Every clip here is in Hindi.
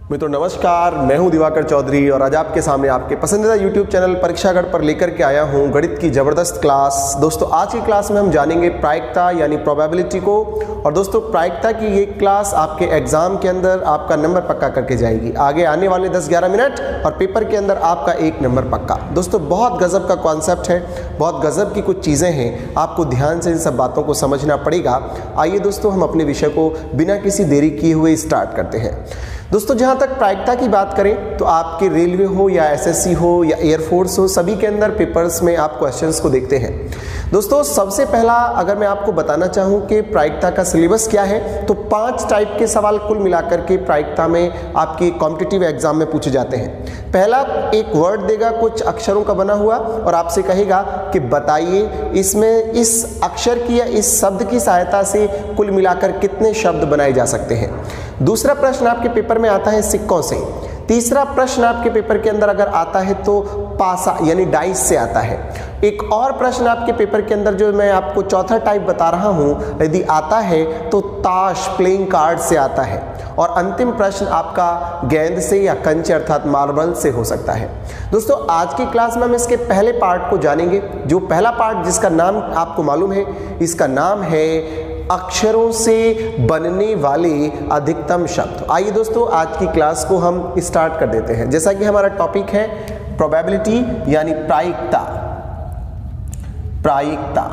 मित्रों नमस्कार, मैं हूं दिवाकर चौधरी और आज आपके सामने आपके पसंदीदा YouTube चैनल परीक्षागढ़ पर लेकर के आया हूं गणित की ज़बरदस्त क्लास। दोस्तों आज की क्लास में हम जानेंगे प्रायिकता यानी प्रोबेबिलिटी को। और दोस्तों प्रायिकता की ये क्लास आपके एग्जाम के अंदर आपका नंबर पक्का करके जाएगी। आगे आने वाले 10-11 मिनट और पेपर के अंदर आपका 1 नंबर पक्का। दोस्तों बहुत गजब का कॉन्सेप्ट है, बहुत गजब की कुछ चीज़ें हैं, आपको ध्यान से इन सब बातों को समझना पड़ेगा। आइए दोस्तों हम अपने विषय को बिना किसी देरी किए हुए स्टार्ट करते हैं। दोस्तों जहाँ तक प्रायिकता की बात करें तो आपके रेलवे हो या एसएससी हो या एयरफोर्स हो, सभी के अंदर पेपर्स में आप क्वेश्चंस को देखते हैं। दोस्तों सबसे पहला अगर मैं आपको बताना चाहूँ कि प्रायिकता का सिलेबस क्या है तो 5 टाइप के सवाल कुल मिलाकर के प्रायिकता में आपके कॉम्पिटिटिव एग्जाम में पूछे जाते हैं। पहला एक वर्ड देगा कुछ अक्षरों का बना हुआ और आपसे कहेगा कि बताइए इसमें इस अक्षर की या इस शब्द की सहायता से कुल मिलाकर कितने शब्द बनाए जा सकते हैं। दूसरा प्रश्न आपके पेपर में आता है सिक्कों से। तीसरा प्रश्न आपके पेपर के अंदर अगर आता है तो पासा यानी डाइस से आता है। एक और प्रश्न आपके पेपर के अंदर जो मैं आपको चौथा टाइप बता रहा हूं, यदि आता है तो ताश प्लेइंग कार्ड से आता है। और अंतिम प्रश्न आपका गेंद से या कंचे अर्थात मार्बल से हो सकता है। दोस्तों आज की क्लास में हम इसके पहले पार्ट को जानेंगे। जो पहला पार्ट जिसका नाम आपको मालूम है, इसका नाम है अक्षरों से बनने वाले अधिकतम शब्द। आइए दोस्तों आज की क्लास को हम स्टार्ट कर देते हैं। जैसा कि हमारा टॉपिक है प्रोबेबिलिटी यानी प्रायिकता।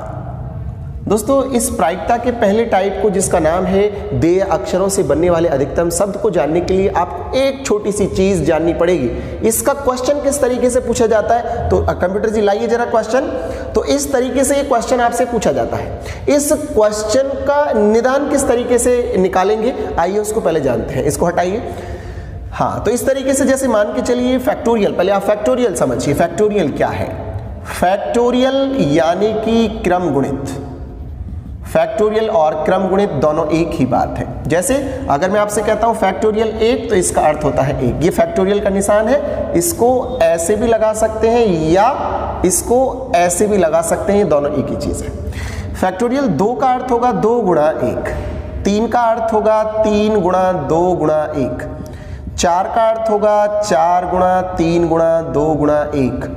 दोस्तों इस प्रायिकता के पहले टाइप को जिसका नाम है देय अक्षरों से बनने वाले अधिकतम शब्द को जानने के लिए आपको एक छोटी सी चीज जाननी पड़ेगी। इसका क्वेश्चन किस तरीके से पूछा जाता है तो कंप्यूटर जी लाइए जरा क्वेश्चन। तो इस तरीके से ये क्वेश्चन आपसे पूछा जाता है। इस क्वेश्चन का निदान किस तरीके से निकालेंगे आइए उसको पहले जानते हैं। इसको हटाइए। हाँ तो इस तरीके से जैसे मान के चलिए फैक्टोरियल, पहले आप फैक्टोरियल समझिए। फैक्टोरियल क्या है? फैक्टोरियल यानी कि क्रम गुणित। फैक्टोरियल और क्रम गुणित दोनों एक ही बात है। जैसे अगर मैं आपसे कहता हूं फैक्टोरियल 1 तो इसका अर्थ होता है 1। ये फैक्टोरियल का निशान है, इसको ऐसे भी लगा सकते हैं या इसको ऐसे भी लगा सकते हैं, दोनों एक ही चीज है। फैक्टोरियल 2 का अर्थ होगा 2 गुणा 1, 3 का अर्थ होगा 3 गुणा 2 गुणा 1, 4 का अर्थ होगा 4 गुणा 3 गुणा 2 गुणा 1,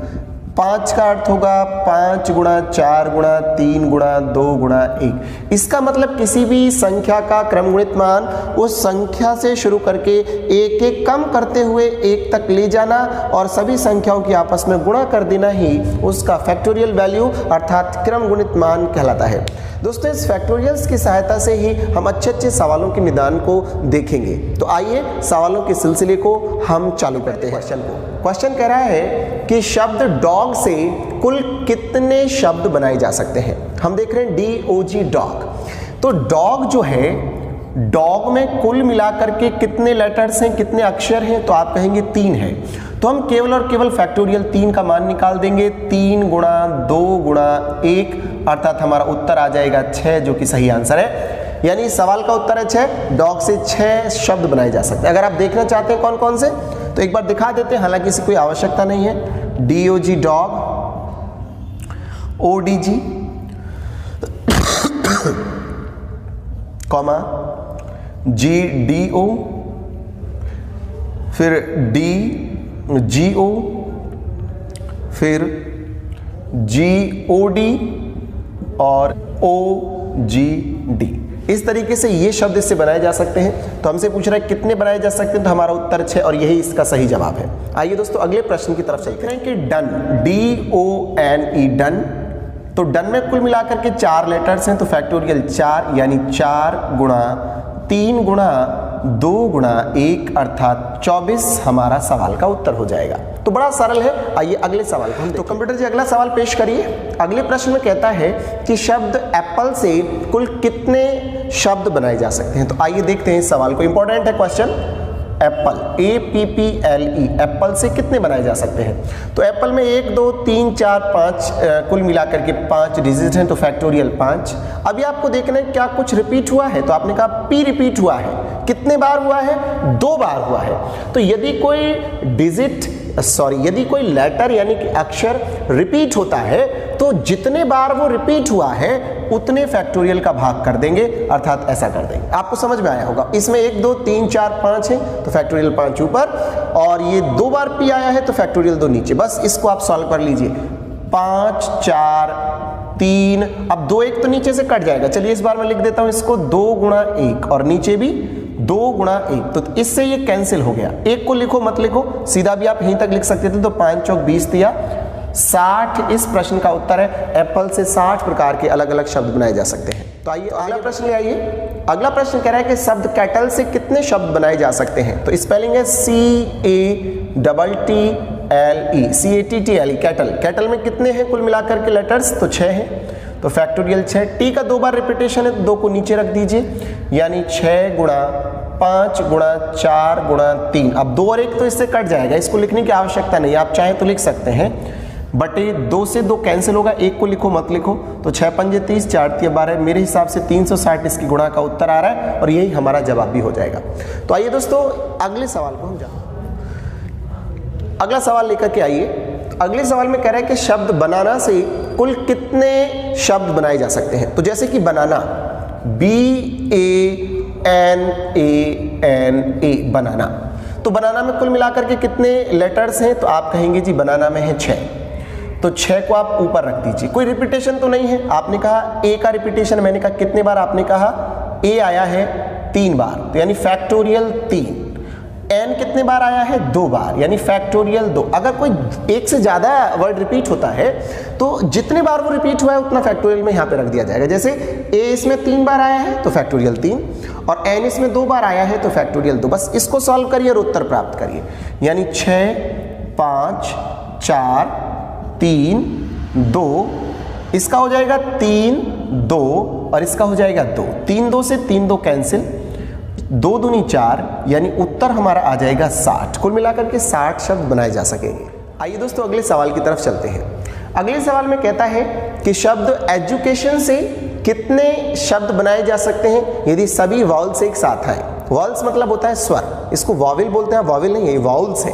5 का अर्थ होगा 5 गुणा 4 गुणा 3 गुणा 2 गुणा 1। इसका मतलब किसी भी संख्या का क्रम गुणित मान उस संख्या से शुरू करके एक एक कम करते हुए 1 तक ले जाना और सभी संख्याओं की आपस में गुणा कर देना ही उसका फैक्टोरियल वैल्यू अर्थात क्रम गुणित मान कहलाता है। दोस्तों इस फैक्टोरियल्स की सहायता से ही हम अच्छे सवालों के निदान को देखेंगे। तो आइए सवालों के सिलसिले को हम चालू करते हैं। क्वेश्चन कह रहा है कि शब्द डॉग से कुल कितने शब्द बनाए जा सकते हैं। हम देख रहे हैं DOG डॉग। तो डॉग जो है, डॉग में कुल मिलाकर के कितने लेटर्स हैं, कितने अक्षर हैं तो आप कहेंगे 3 है। तो हम केवल और केवल फैक्टोरियल 3 का मान निकाल देंगे। 3 गुणा 2 गुणा 1 अर्थात हमारा उत्तर आ जाएगा 6, जो कि सही आंसर है। यानी इस सवाल का उत्तर है 6। डॉग से 6 शब्द बनाए जा सकते हैं। अगर आप देखना चाहते हैं कौन कौन से तो एक बार दिखा देते हैं, हालांकि इसकी कोई आवश्यकता नहीं है। DOG dog, ODG comma GDO, फिर DGO, फिर GOD और OGD। इस तरीके से ये शब्द इससे बनाए जा सकते हैं। तो हमसे पूछ रहा है कितने बनाए जा सकते हैं तो हमारा उत्तर 6 और यही इसका सही जवाब है। आइए दोस्तों अगले प्रश्न की तरफ चलते हैं कि डन, DONE डन। तो डन में कुल मिलाकर के 4 लेटर्स हैं तो फैक्टोरियल 4 यानी 4 गुणा 3 गुणा 2 गुणा 1 अर्थात 24 हमारा सवाल का उत्तर हो जाएगा। तो बड़ा सरल है। आइए अगले सवाल को हम तो कंप्यूटर जी अगला सवाल पेश करिए। अगले प्रश्न में कहता है कि शब्द एप्पल से कुल कितने शब्द बनाए जा सकते हैं। तो आइए देखते हैं इस सवाल को। इंपॉर्टेंट है क्वेश्चन। एप्पल APPLE एप्पल से कितने बनाए जा सकते हैं। तो एप्पल में 1 2 3 4 5 कुल मिलाकर के 5 डिजिट हैं तो फैक्टोरियल 5। अभी आपको देखना है क्या कुछ रिपीट हुआ है तो आपने कहा P रिपीट हुआ है। कितने बार हुआ है? 2 बार हुआ है। तो यदि कोई डिजिट यदि कोई लेटर यानी कि अक्षर रिपीट होता है तो जितने बार वो रिपीट हुआ है उतने फैक्टोरियल का भाग कर देंगे, अर्थात ऐसा कर देंगे। आपको समझ में आया होगा। इसमें 1 2 3 4 5 है तो फैक्टोरियल 5 ऊपर, और ये 2 बार p आया है तो फैक्टोरियल 2 नीचे। बस इसको आप सॉल्व कर लीजिए। 5 4 3, अब 2 1 तो नीचे से कट जाएगा। चलिए इस बार मैं लिख देता हूं इसको 2 गुणा 1, और नीचे भी 2 गुणा 1, तो इससे ये कैंसिल हो गया। 1 को लिखो मत लिखो, सीधा भी आप यहीं तक लिख सकते थे। तो 5 चौक 20 दिया 60। इस प्रश्न का उत्तर है एप्पल से 60 प्रकार के अलग अलग शब्द बनाए जा सकते हैं। तो आइए अगला प्रश्न ले आइए। अगला प्रश्न कह रहा है कि शब्द कैटल से कितने शब्द बनाए जा सकते हैं। तो स्पेलिंग है CATTLE, कैटल। कैटल में कितने हैं कुल मिलाकर के लेटर्स? तो 6 हैं, तो फैक्टोरियल 6। टी का 2 बार रिपीटेशन है तो 2 को नीचे रख दीजिए, यानी 6 गुणा 5 गुणा 4 गुणा 3। अब 2 और 1 तो इससे कट जाएगा, इसको लिखने की आवश्यकता नहीं, आप चाहे तो लिख सकते हैं, बट 2 से 2 कैंसिल होगा। 1 को लिखो मत लिखो। तो 6 पंजे 30, 4 तिया 12, मेरे हिसाब से 360 इसकी गुणा का उत्तर आ रहा है, और यही हमारा जवाब भी हो जाएगा। तो आइए दोस्तों अगले सवाल को हम जाएं। अगला सवाल लेकर के आइए। तो अगले सवाल में कह रहा है कि शब्द बनाना से कुल कितने शब्द बनाए जा सकते हैं। तो जैसे कि बनाना, BANANA, बनाना, तो बनाना में कुल मिलाकर के कितने लेटर्स हैं? तो आप कहेंगे जी बनाना में है 6, तो 6 को आप ऊपर रख दीजिए। कोई रिपीटेशन तो नहीं है। आपने कहा ए का रिपीटेशन, मैंने कहा कितने बार? आपने कहा ए आया है 3 बार, तो यानी फैक्टोरियल 3। एन कितने बार आया है? 2 बार, यानी फैक्टोरियल 2। अगर कोई एक से ज्यादा वर्ड रिपीट होता है तो जितने बार वो रिपीट हुआ है उतना फैक्टोरियल में यहाँ पे रख दिया जाएगा। जैसे ए इसमें 3 बार आया है तो फैक्टोरियल 3, और एन इसमें 2 बार आया है तो फैक्टोरियल 2। बस इसको सॉल्व करिए और उत्तर प्राप्त करिए, यानी 6 5 4 3 2, इसका हो जाएगा 3 2, और इसका हो जाएगा 2। 3 2 से 3 2 कैंसिल, 2 दूनी 4, यानी उत्तर हमारा आ जाएगा 60। कुल मिलाकर के 60 शब्द बनाए जा सकेंगे। आइए दोस्तों अगले सवाल की तरफ चलते हैं। अगले सवाल में कहता है कि शब्द एजुकेशन से कितने शब्द बनाए जा सकते हैं यदि सभी वाउल्स एक साथ आए। वाउल्स मतलब होता है स्वर, इसको वाविल बोलते हैं, वाविल नहीं है, वाउल्स है।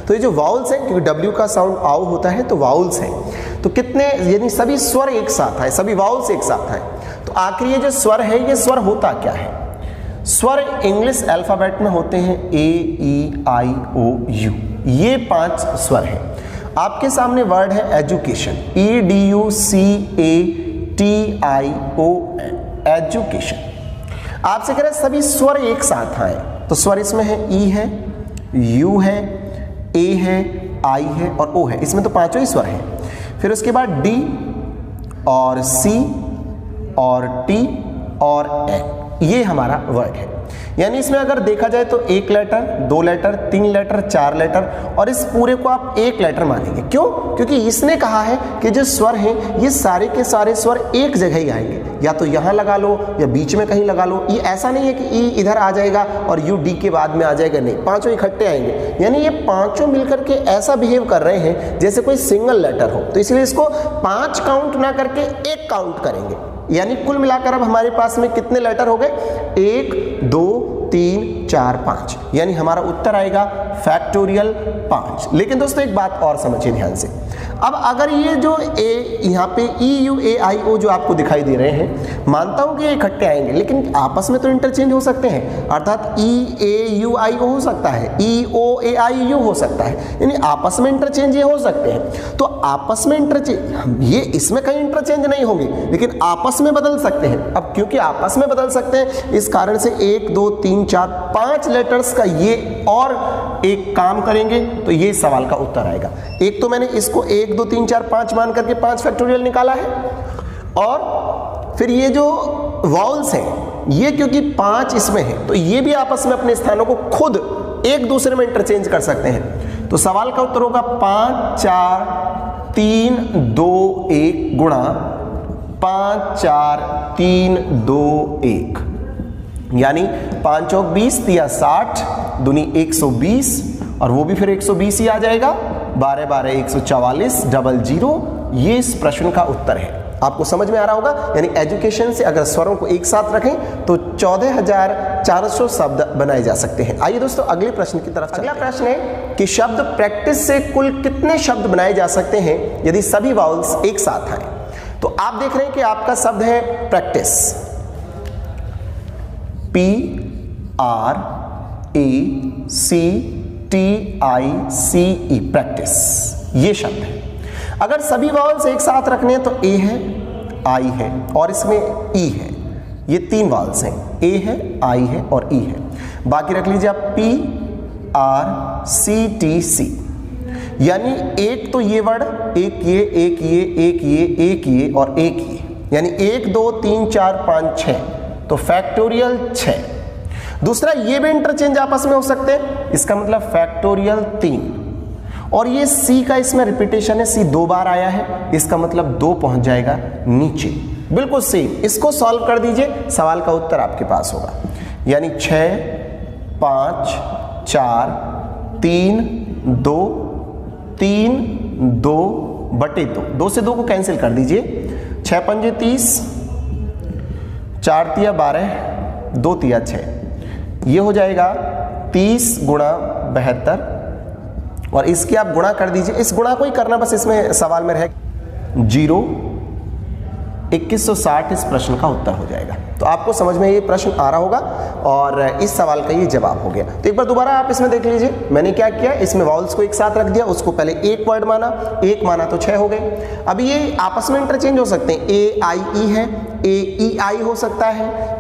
तो ये जो वाउल्स हैं, क्योंकि डब्ल्यू का साउंड आउ होता है तो वाउल्स है। तो कितने, यानी सभी स्वर एक साथ आए, सभी वाउल्स एक साथ आए। तो आखिर ये जो स्वर है, ये स्वर होता क्या है? स्वर इंग्लिश अल्फाबेट में होते हैं AEIOU, ये 5 स्वर हैं। आपके सामने वर्ड है एजुकेशन, EDUCATION, एजुकेशन। आपसे कह रहे हैं सभी स्वर एक साथ आए, तो स्वर इसमें है E है, U है, A है, I है और O है। इसमें तो 5 ही स्वर हैं। फिर उसके बाद D और C और T और N, ये हमारा वर्ड है। यानी इसमें अगर देखा जाए तो 1 लेटर, 2 लेटर, 3 लेटर, 4 लेटर, और इस पूरे को आप 1 लेटर मानेंगे। क्यों? क्योंकि इसने कहा है कि जो स्वर हैं ये सारे के सारे स्वर एक जगह ही आएंगे, या तो यहाँ लगा लो या बीच में कहीं लगा लो। ये ऐसा नहीं है कि ई इधर आ जाएगा और यू डी के बाद में आ जाएगा, नहीं, 5 इकट्ठे आएंगे। यानी ये 5 मिलकर के ऐसा बिहेव कर रहे हैं जैसे कोई सिंगल लेटर हो, तो इसलिए इसको 5 काउंट ना करके 1 काउंट करेंगे। यानी कुल मिलाकर अब हमारे पास में कितने लेटर हो गए? 1 2 3 4 5, यानी हमारा उत्तर आएगा फैक्टोरियल 5। लेकिन दोस्तों एक बात और समझिए ध्यान से। अब अगर ये जो ए यहाँ पे EUAIO जो आपको दिखाई दे रहे हैं, मानता हूं कि ये इकट्ठे आएंगे, लेकिन आपस में तो इंटरचेंज हो सकते हैं, अर्थात EAUIO हो सकता है, EOAIU हो सकता है, यानी आपस में इंटरचेंज ये हो सकते हैं। तो आपस में इंटरचेंज, ये इसमें कहीं इंटरचेंज नहीं होंगे, लेकिन आपस में बदल सकते हैं। अब क्योंकि आपस में बदल सकते हैं, इस कारण से 1 2 3 4 5 लेटर्स का ये और एक काम करेंगे, तो ये सवाल का उत्तर आएगा। एक तो मैंने इसको 1 2 3 4 5 मान करके 5 फैक्टोरियल निकाला है, और फिर ये जो वाउल्स हैं ये क्योंकि 5 इसमें है, तो ये भी आपस में अपने स्थानों को खुद एक दूसरे में इंटरचेंज कर सकते हैं। तो सवाल का उत्तर होगा 5 4 3 2 1 गुणा 5 4 3 2 1, यानी 5 चौक 20 या 60 दूनी 120, और वो भी फिर 120 ही आ जाएगा। 12 12 144 00, ये इस प्रश्न का उत्तर है। आपको समझ में आ रहा होगा। यानी एजुकेशन से अगर स्वरों को एक साथ रखें तो 14,400 शब्द बनाए जा सकते हैं। आइए दोस्तों अगले प्रश्न की तरफ। अगला प्रश्न है कि शब्द प्रैक्टिस से कुल कितने शब्द बनाए जा सकते हैं यदि सभी वाउल्स एक साथ आए। तो आप देख रहे हैं कि आपका शब्द है प्रैक्टिस, PRACTICE, प्रैक्टिस, ये शब्द है। अगर सभी वावल्स एक साथ रखने हैं तो ए है, आई है और इसमें ई है। ये 3 वावल्स हैं, ए है, आई है और ई है। बाकी रख लीजिए आप PRCTC, यानी एक तो ये वर्ड, एक ये, एक ये, एक ये, एक ये और एक ये, यानी 1 2 3 4 5 6, तो फैक्टोरियल 6। दूसरा ये भी इंटरचेंज आपस में हो सकते हैं, इसका मतलब फैक्टोरियल 3। और ये सी का इसमें रिपीटेशन है, सी 2 बार आया है, इसका मतलब 2 पहुंच जाएगा नीचे, बिल्कुल सेम। इसको सॉल्व कर दीजिए, सवाल का उत्तर आपके पास होगा। यानी 6 5 4 3 2 3 2 बटे 2, 2 से 2 को कैंसिल कर दीजिए। 6 पंजे 30, 4 तिया 12, 2 तिया 6, ये हो जाएगा 30 गुणा 72 और इसकी आप गुणा कर दीजिए। इस गुणा को ही करना बस इसमें सवाल में रहे 0 2160 इस प्रश्न का उत्तर हो जाएगा। तो आपको समझ में ये प्रश्न आ रहा होगा और इस सवाल का ये जवाब हो गया। तो एक बार दोबारा आप इसमें देख लीजिए, मैंने क्या किया, इसमें वाउल्स को एक साथ रख दिया, उसको पहले एक वर्ड माना, एक माना तो 6 हो गए। अब ये आपस में इंटरचेंज हो सकते हैं, AIE है, AEI हो सकता है,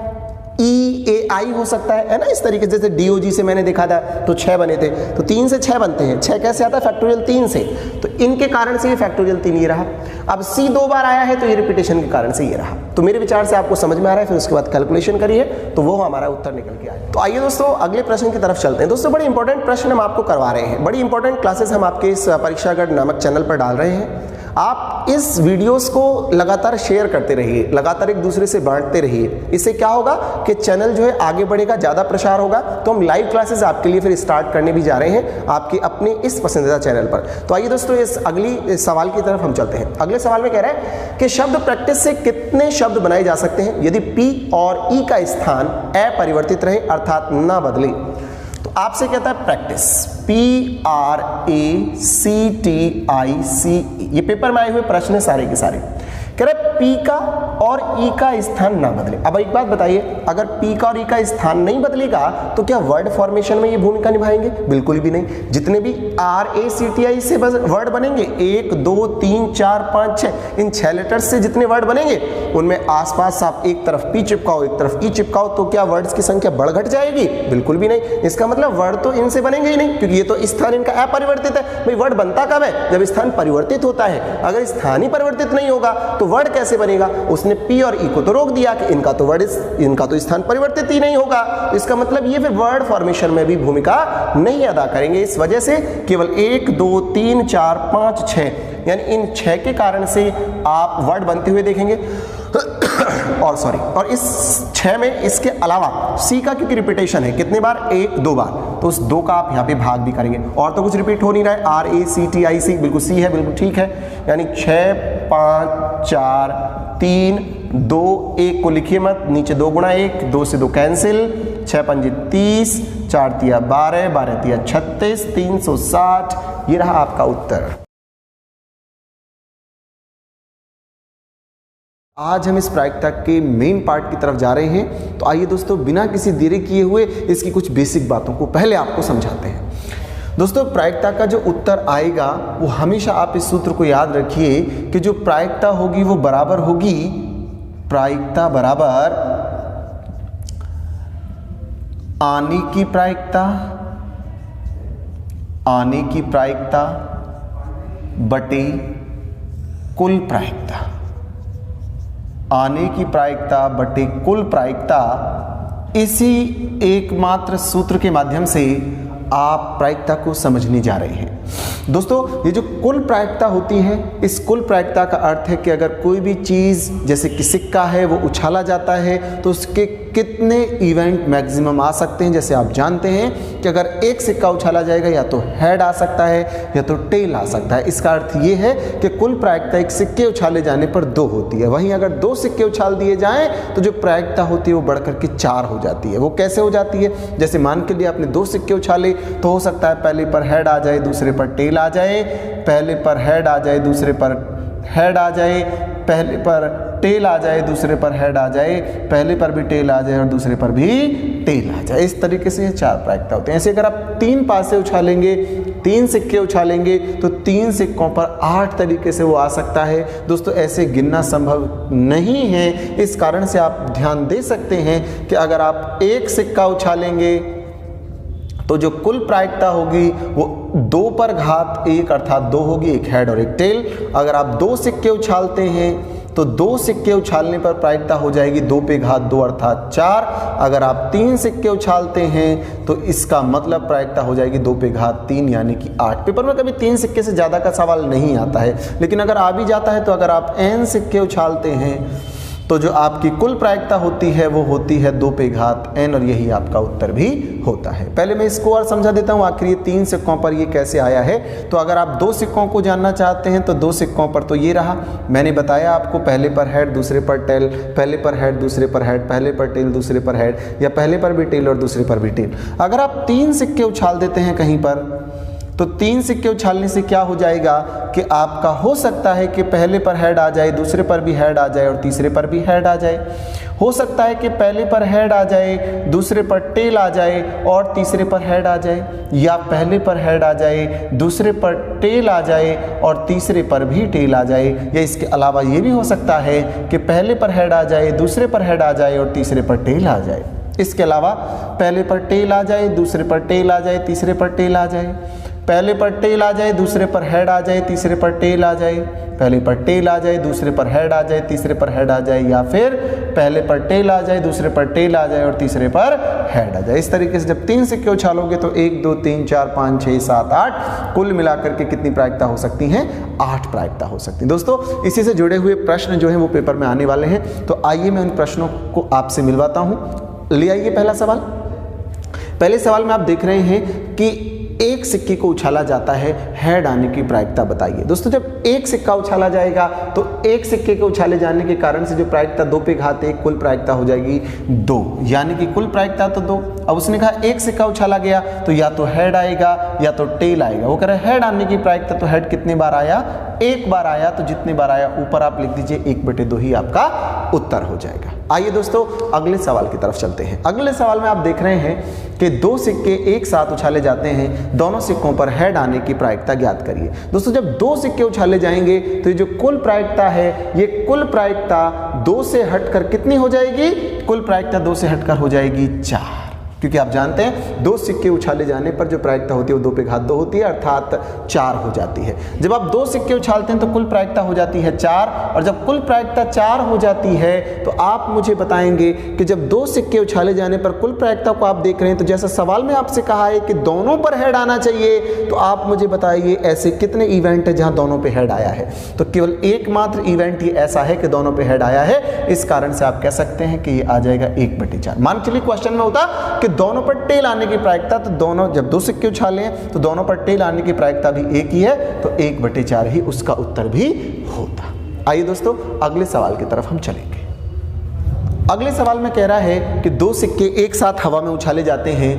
EAI हो सकता है ना। इस तरीके से जैसे DOG से मैंने देखा था तो 6 बने थे, तो 3 से 6 बनते हैं। 6 कैसे आता है, फैक्टोरियल 3 से, तो इनके कारण से ये फैक्टोरियल 3 ये रहा। अब C 2 बार आया है तो ये रिपीटेशन के कारण से ये रहा। तो मेरे विचार से आपको समझ में आ रहा है, फिर उसके बाद कैलकुलेशन करिए तो वो हमारा उत्तर निकल के आया। तो आइए दोस्तों अगले प्रश्न की तरफ चलते हैं। दोस्तों बड़े इंपॉर्टेंट प्रश्न हम आपको करवा रहे हैं, बड़ी इंपॉर्टेंट क्लासेस हम आपके इस परीक्षागढ़ नामक चैनल पर डाल रहे हैं। आप इस वीडियोस को लगातार शेयर करते रहिए, लगातार एक दूसरे से बांटते रहिए। इससे क्या होगा कि चैनल जो है आगे बढ़ेगा, ज़्यादा प्रचार होगा। तो हम लाइव क्लासेस आपके लिए फिर स्टार्ट करने भी जा रहे हैं आपके अपने इस पसंदीदा चैनल पर। तो आइए दोस्तों इस अगली सवाल की तरफ हम चलते हैं। अगले सवाल में कह रहा है कि शब्द प्रैक्टिस से कितने शब्द बनाए जा सकते हैं यदि P और E का स्थान अपरिवर्तित रहे, अर्थात ना बदले। तो आपसे कहता है प्रैक्टिस, PRACTICE, ये पेपर में आए हुए प्रश्न है सारे के सारे। कह रहे P का और E का स्थान ना बदले। अब एक बात बताइए, अगर P का और E का स्थान नहीं बदलेगा तो क्या वर्ड फॉर्मेशन में ये भूमिका निभाएंगे? बिल्कुल भी नहीं। जितने भी RACTI से वर्ड बनेंगे, 1 2 3 4 5 6, इन 6 लेटर्स से जितने वर्ड बनेंगे उनमें आसपास आप एक तरफ P चिपकाओ एक तरफ E चिपकाओ, तो क्या वर्ड्स की संख्या बढ़ घट जाएगी? बिल्कुल भी नहीं। इसका मतलब वर्ड तो इनसे बनेंगे ही नहीं, क्योंकि ये तो स्थान इनका अपरिवर्तित है। भाई वर्ड बनता कब है? जब स्थान परिवर्तित होता है। अगर स्थान ही परिवर्तित नहीं होगा तो वर्ड कैसे बनेगा? उसने P और E को तो रोक दिया कि इनका तो स्थान परिवर्तित ही नहीं होगा। इसका मतलब ये फिर वर्ड फॉर्मेशन में भी भूमिका नहीं अदा करेंगे। इस वजह से केवल 1 2 3 4 5 6, यानी इन 6 के कारण से आप वर्ड बनते हुए देखेंगे। और इस 6 में इसके अलावा C का क्योंकि रिपीटेशन है, कितने बार? 1 2 बार, तो उस 2 का आप यहाँ पे भाग भी करेंगे। और तो कुछ रिपीट हो नहीं रहा है, RACTIC बिल्कुल C है, बिल्कुल ठीक है। यानी 6 5 4 3 2 1 को लिखिए मत, नीचे 2 गुणा 1, 2 से 2 कैंसिल, 6 पंजे 30, 4 तिया 12, 12 तिया 36, 360, ये रहा आपका उत्तर। आज हम इस प्रायिकता के मेन पार्ट की तरफ जा रहे हैं। तो आइए दोस्तों बिना किसी देरी किए हुए इसकी कुछ बेसिक बातों को पहले आपको समझाते हैं। दोस्तों प्रायिकता का जो उत्तर आएगा वो हमेशा आप इस सूत्र को याद रखिए कि जो प्रायिकता होगी वो बराबर होगी, प्रायिकता बराबर आने की प्रायिकता बटे कुल प्रायिकता, आने की प्रायिकता बटे कुल प्रायिकता। इसी एकमात्र सूत्र के माध्यम से आप प्रायिकता को समझने जा रहे हैं। दोस्तों ये जो कुल प्रायिकता होती है, इस कुल प्रायिकता का अर्थ है कि अगर कोई भी चीज़ जैसे कि सिक्का है वो उछाला जाता है तो उसके कितने इवेंट मैक्सिमम आ सकते हैं। जैसे आप जानते हैं कि अगर एक सिक्का उछाला जाएगा या तो हेड आ सकता है या तो टेल आ सकता है। इसका अर्थ ये है कि कुल प्रायिकता एक सिक्के उछाले जाने पर 2 होती है। वहीं अगर 2 सिक्के उछाल दिए जाएं तो जो प्रायिकता होती है वो बढ़कर के 4 हो जाती है। वो कैसे हो जाती है? जैसे मान के लिए आपने 2 सिक्के उछाले तो हो सकता है पहले पर हेड आ जाए, दूसरे पर टेल आ जाए, पहले पर हेड आ जाए, दूसरे पर हेड आ जाए, पहले पर टेल आ जाए, दूसरे पर हेड आ जाए, पहले पर भी टेल आ जाए और दूसरे पर भी टेल आ जाए। इस तरीके से ये 4 प्रायिकता होते हैं। ऐसे अगर आप 3 पासे उछालेंगे, 3 सिक्के उछालेंगे तो 3 सिक्कों पर 8 तरीके से वो आ सकता है। दोस्तों ऐसे गिनना संभव नहीं है, इस कारण से आप ध्यान दे सकते हैं कि अगर आप एक सिक्का उछालेंगे तो जो कुल प्रायिकता होगी वो 2 पर घात 1 अर्थात 2 होगी, एक हेड और एक टेल। अगर आप 2 सिक्के उछालते हैं तो 2 सिक्के उछालने पर प्रायिकता हो जाएगी 2 पे घात 2 अर्थात 4। अगर आप 3 सिक्के उछालते हैं तो इसका मतलब प्रायिकता हो जाएगी 2 पे घात 3 यानी कि 8। पेपर में कभी 3 सिक्के से ज़्यादा का सवाल नहीं आता है, लेकिन अगर आ भी जाता है तो अगर आप n सिक्के उछालते हैं तो जो आपकी कुल प्रायिकता होती है वो होती है 2 पे घात n और यही आपका उत्तर भी होता है। पहले मैं इसको और समझा देता हूँ आखिर ये 3 सिक्कों पर ये कैसे आया है। तो अगर आप 2 सिक्कों को जानना चाहते हैं तो 2 सिक्कों पर तो ये रहा, मैंने बताया आपको पहले पर हेड दूसरे पर टेल, पहले पर हेड दूसरे पर हेड, पहले पर टेल दूसरे पर हेड, या पहले पर भी टेल और दूसरे पर भी टेल। अगर आप 3 सिक्के उछाल देते हैं कहीं पर तो 3 सिक्के उछालने से क्या हो जाएगा कि आपका हो सकता है कि पहले पर हेड आ जाए, दूसरे पर भी हेड आ जाए और तीसरे पर भी हेड आ जाए। हो सकता है कि पहले पर हेड आ जाए, दूसरे पर टेल आ जाए और तीसरे पर हेड आ जाए, या पहले पर हेड आ जाए, दूसरे पर टेल आ जाए और तीसरे पर भी टेल आ जाए। या इसके अलावा ये भी हो सकता है कि पहले पर हेड आ जाए, दूसरे पर हेड आ जाए और तीसरे पर टेल आ जाए। इसके अलावा पहले पर टेल आ जाए, दूसरे पर टेल आ जाए, तीसरे पर टेल आ जाए, पहले पर टेल आ जाए, दूसरे पर हेड आ जाए, तीसरे पर टेल आ जाए, पहले पर टेल आ जाए, दूसरे पर हेड आ जाए, तीसरे पर हेड आ जाए, या फिर पहले पर टेल आ जाए, दूसरे पर टेल आ जाए और तीसरे पर हेड आ जाए। इस तरीके से जब 3 सिक्के उछालोगे तो 1 2 3 4 5 6 7 8 कुल मिलाकर के कितनी प्रायिकता हो सकती हैं? 8 प्रायिकता हो सकती हैं। दोस्तों इसी से जुड़े हुए प्रश्न जो हैं वो पेपर में आने वाले हैं, तो आइए मैं उन प्रश्नों को आपसे मिलवाता हूँ। ले आइए पहला सवाल। पहले सवाल में आप देख रहे हैं कि एक सिक्के को उछाला जाता है, हेड आने की प्रायिकता बताइए। दोस्तों जब एक सिक्का उछाला जाएगा तो एक सिक्के के उछाले जाने के कारण से जो प्रायिकता 2 पे घात 1 कुल प्रायिकता हो जाएगी 2, यानी कि कुल प्रायिकता तो 2। अब उसने कहा एक सिक्का उछाला गया तो या तो हेड आएगा या तो टेल आएगा। वो कह रहा है हेड आने की प्रायिकता, तो हेड कितने बार आया? 1 बार आया, तो जितने बार आया ऊपर आप लिख दीजिए 1/2 ही आपका उत्तर हो जाएगा। आइए दोस्तों अगले सवाल की तरफ चलते हैं। अगले सवाल में आप देख रहे हैं कि 2 सिक्के एक साथ उछाले जाते हैं, दोनों सिक्कों पर हेड आने की प्रायिकता ज्ञात करिए। दोस्तों जब 2 सिक्के उछाले जाएंगे तो ये जो कुल प्रायिकता है, ये कुल प्रायिकता 2 से हटकर कितनी हो जाएगी? कुल प्रायिकता 2 से हटकर हो जाएगी 4, क्योंकि आप जानते हैं 2 सिक्के उछाले जाने पर जो प्रायिकता होती है वो 2 पे घात 2 होती है अर्थात 4 हो जाती है। जब आप 2 सिक्के उछालते हैं तो कुल प्रायिकता हो जाती है 4, और जब कुल प्रायिकता 4 हो जाती है तो आप मुझे बताएंगे कि जब 2 सिक्के उछाले जाने पर कुल प्रायिकता को आप देख रहे हैं, तो जैसा सवाल में आपसे कहा है कि दोनों पर हेड आना चाहिए, तो आप मुझे बताइए ऐसे कितने इवेंट है जहां दोनों पे हेड आया है? तो केवल एकमात्र इवेंट ही ऐसा है कि दोनों पे हेड आया है, इस कारण से आप कह सकते हैं कि ये आ जाएगा 1/4। मान चलिए क्वेश्चन में होता कि दोनों पर टेल आने की प्रायिकता, तो दोनों जब 2 सिक्के उछाले हैं तो दोनों पर टेल आने की प्रायिकता भी 1 ही है, तो 1/4 ही उसका उत्तर भी होता। आइए दोस्तों अगले सवाल की तरफ हम चलेंगे। अगले सवाल में कह रहा है कि 2 सिक्के एक साथ हवा में उछाले जाते हैं,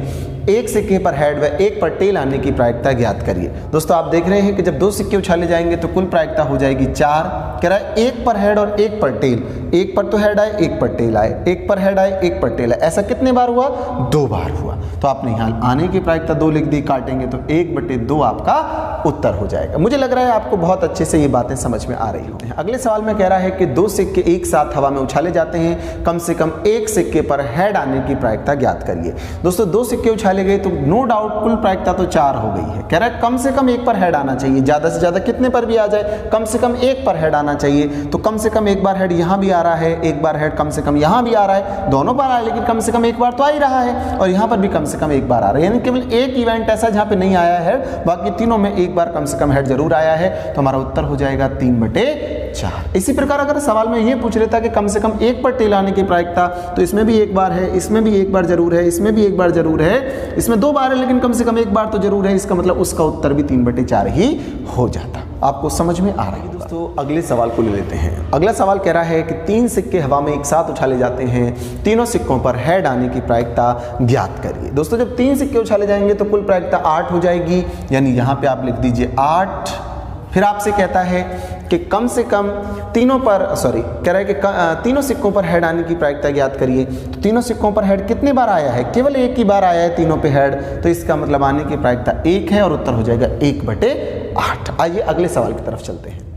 एक सिक्के पर हेड व एक पर टेल आने की प्रायिकता ज्ञात करिए। दोस्तों आप देख रहे हैं कि जब 2 सिक्के उछाले जाएंगे तो कुल प्रायिकता हो जाएगी 4। कह रहा है एक पर हेड और एक पर टेल, एक पर तो हेड आए एक पर टेल आए, एक पर हेड आए एक पर टेल आए, ऐसा कितने बार हुआ? 2 बार हुआ। तो आपने यहाँ आने की प्रायिकता 2 लिख दी, काटेंगे तो 1/2 आपका उत्तर हो जाएगा। मुझे लग रहा है आपको बहुत अच्छे से ये बातें समझ में आ रही होंगी। अगले सवाल में कह रहा है कि 2 सिक्के एक साथ हवा में उछाले जाते हैं, कम से कम एक सिक्के पर हेड आने की प्रायिकता ज्ञात करिए। दोस्तों 2 सिक्के उछाले गए तो नो डाउट कुल प्रायिकता तो 4 हो गई है। कह रहा है कम से कम एक पर हेड आना चाहिए, ज्यादा से ज्यादा कितने पर भी आ जाए, कम से कम एक पर हेड आना चाहिए। तो कम से कम एक बार हेड यहाँ भी आ रहा है, एक बार हेड कम से कम यहाँ भी आ रहा है, दोनों पर आ रहा है लेकिन कम से कम एक बार तो आ ही रहा है, और यहाँ पर भी कम से कम एक बार आ रहा है, यानी केवल एक इवेंट ऐसा जहाँ पे नहीं आया है, बाकी तीनों में एक बार कम से कम हेड जरूर आया है। तो हमारा उत्तर हो जाएगा 3/4। 4। इसी प्रकार अगर सवाल में ये पूछ लेता कि कम से कम एक पर टेल आने की प्रायिकता, तो इसमें भी एक बार है, इसमें भी एक बार जरूर है, इसमें भी एक बार जरूर है, इसमें 2 बार है लेकिन कम से कम एक बार तो जरूर है। इसका मतलब उसका उत्तर भी 3/4 ही हो जाता। आपको समझ में आ रहा है दोस्तों? अगले सवाल को ले लेते हैं। अगला सवाल कह रहा है कि 3 सिक्के हवा में एक साथ उछाले जाते हैं, तीनों सिक्कों पर हेड आने की प्रायिकता ज्ञात करिए। दोस्तों जब 3 सिक्के उछाले जाएंगे तो कुल प्रायिकता 8 हो जाएगी, यानी यहाँ पे आप लिख दीजिए 8। फिर आपसे कहता है कि कम से कम कह रहा है कि तीनों सिक्कों पर हेड आने की प्रायिकता ज्ञात करिए। तो तीनों सिक्कों पर हेड कितने बार आया है? केवल एक ही बार आया है तीनों पे हेड, तो इसका मतलब आने की प्रायिकता 1 है और उत्तर हो जाएगा 1/8। आइए अगले सवाल की तरफ चलते हैं।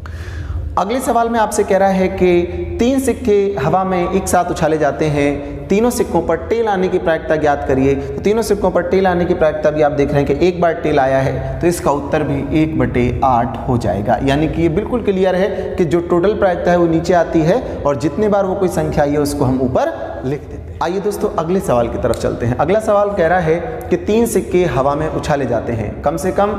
अगले सवाल में आपसे कह रहा है कि 3 सिक्के हवा में एक साथ उछाले जाते हैं, तीनों सिक्कों पर टेल आने की प्रायिकता ज्ञात करिए। तो तीनों सिक्कों पर टेल आने की प्रायिकता भी आप देख रहे हैं कि एक बार टेल आया है, तो इसका उत्तर भी 1/8 हो जाएगा। यानी कि ये बिल्कुल क्लियर है कि जो टोटल प्रायिकता है वो नीचे आती है और जितने बार वो कोई संख्या आई है उसको हम ऊपर लिख देते हैं। आइए दोस्तों अगले सवाल की तरफ चलते हैं। अगला सवाल कह रहा है कि 3 सिक्के हवा में उछाले जाते हैं, कम से कम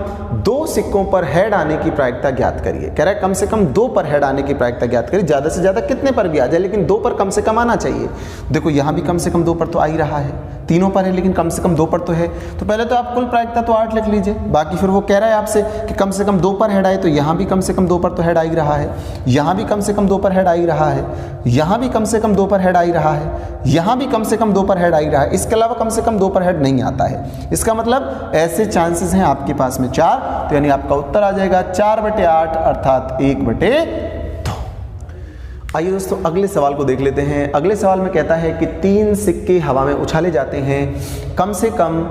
2 सिक्कों पर हेड आने की प्रायिकता ज्ञात करिए। कह रहा है कम से कम 2 पर हेड आने की प्रायिकता ज्ञात करिए। ज़्यादा से ज़्यादा कितने पर भी आ जाए लेकिन 2 पर कम से कम आना चाहिए। देखो यहाँ भी कम से कम 2 पर तो आ ही रहा है, तीनों पर है लेकिन कम से कम 2 पर तो है। तो पहले तो आप कुल प्रायिकता तो 8 लिख लीजिए, बाकी फिर वो कह रहा है आपसे कि कम से कम 2 पर हेड आए, तो यहाँ भी कम से कम 2 पर तो हेड आ ही रहा है, यहाँ भी कम से कम 2 पर हेड आ ही रहा है, यहाँ भी कम से कम 2 पर हेड आ ही रहा है, यहाँ भी कम से कम 2 पर हेड आ ही रहा है। इसके अलावा कम से कम 2 पर हेड नहीं आता है। इसका मतलब ऐसे चांसेस हैं आपके पास में 4, तो यानी आपका उत्तर आ जाएगा 4/8 अर्थात 1/2। आइए दोस्तों अगले सवाल को देख लेते हैं। अगले सवाल में कहता है कि 3 सिक्के हवा में उछाले जाते हैं, कम से कम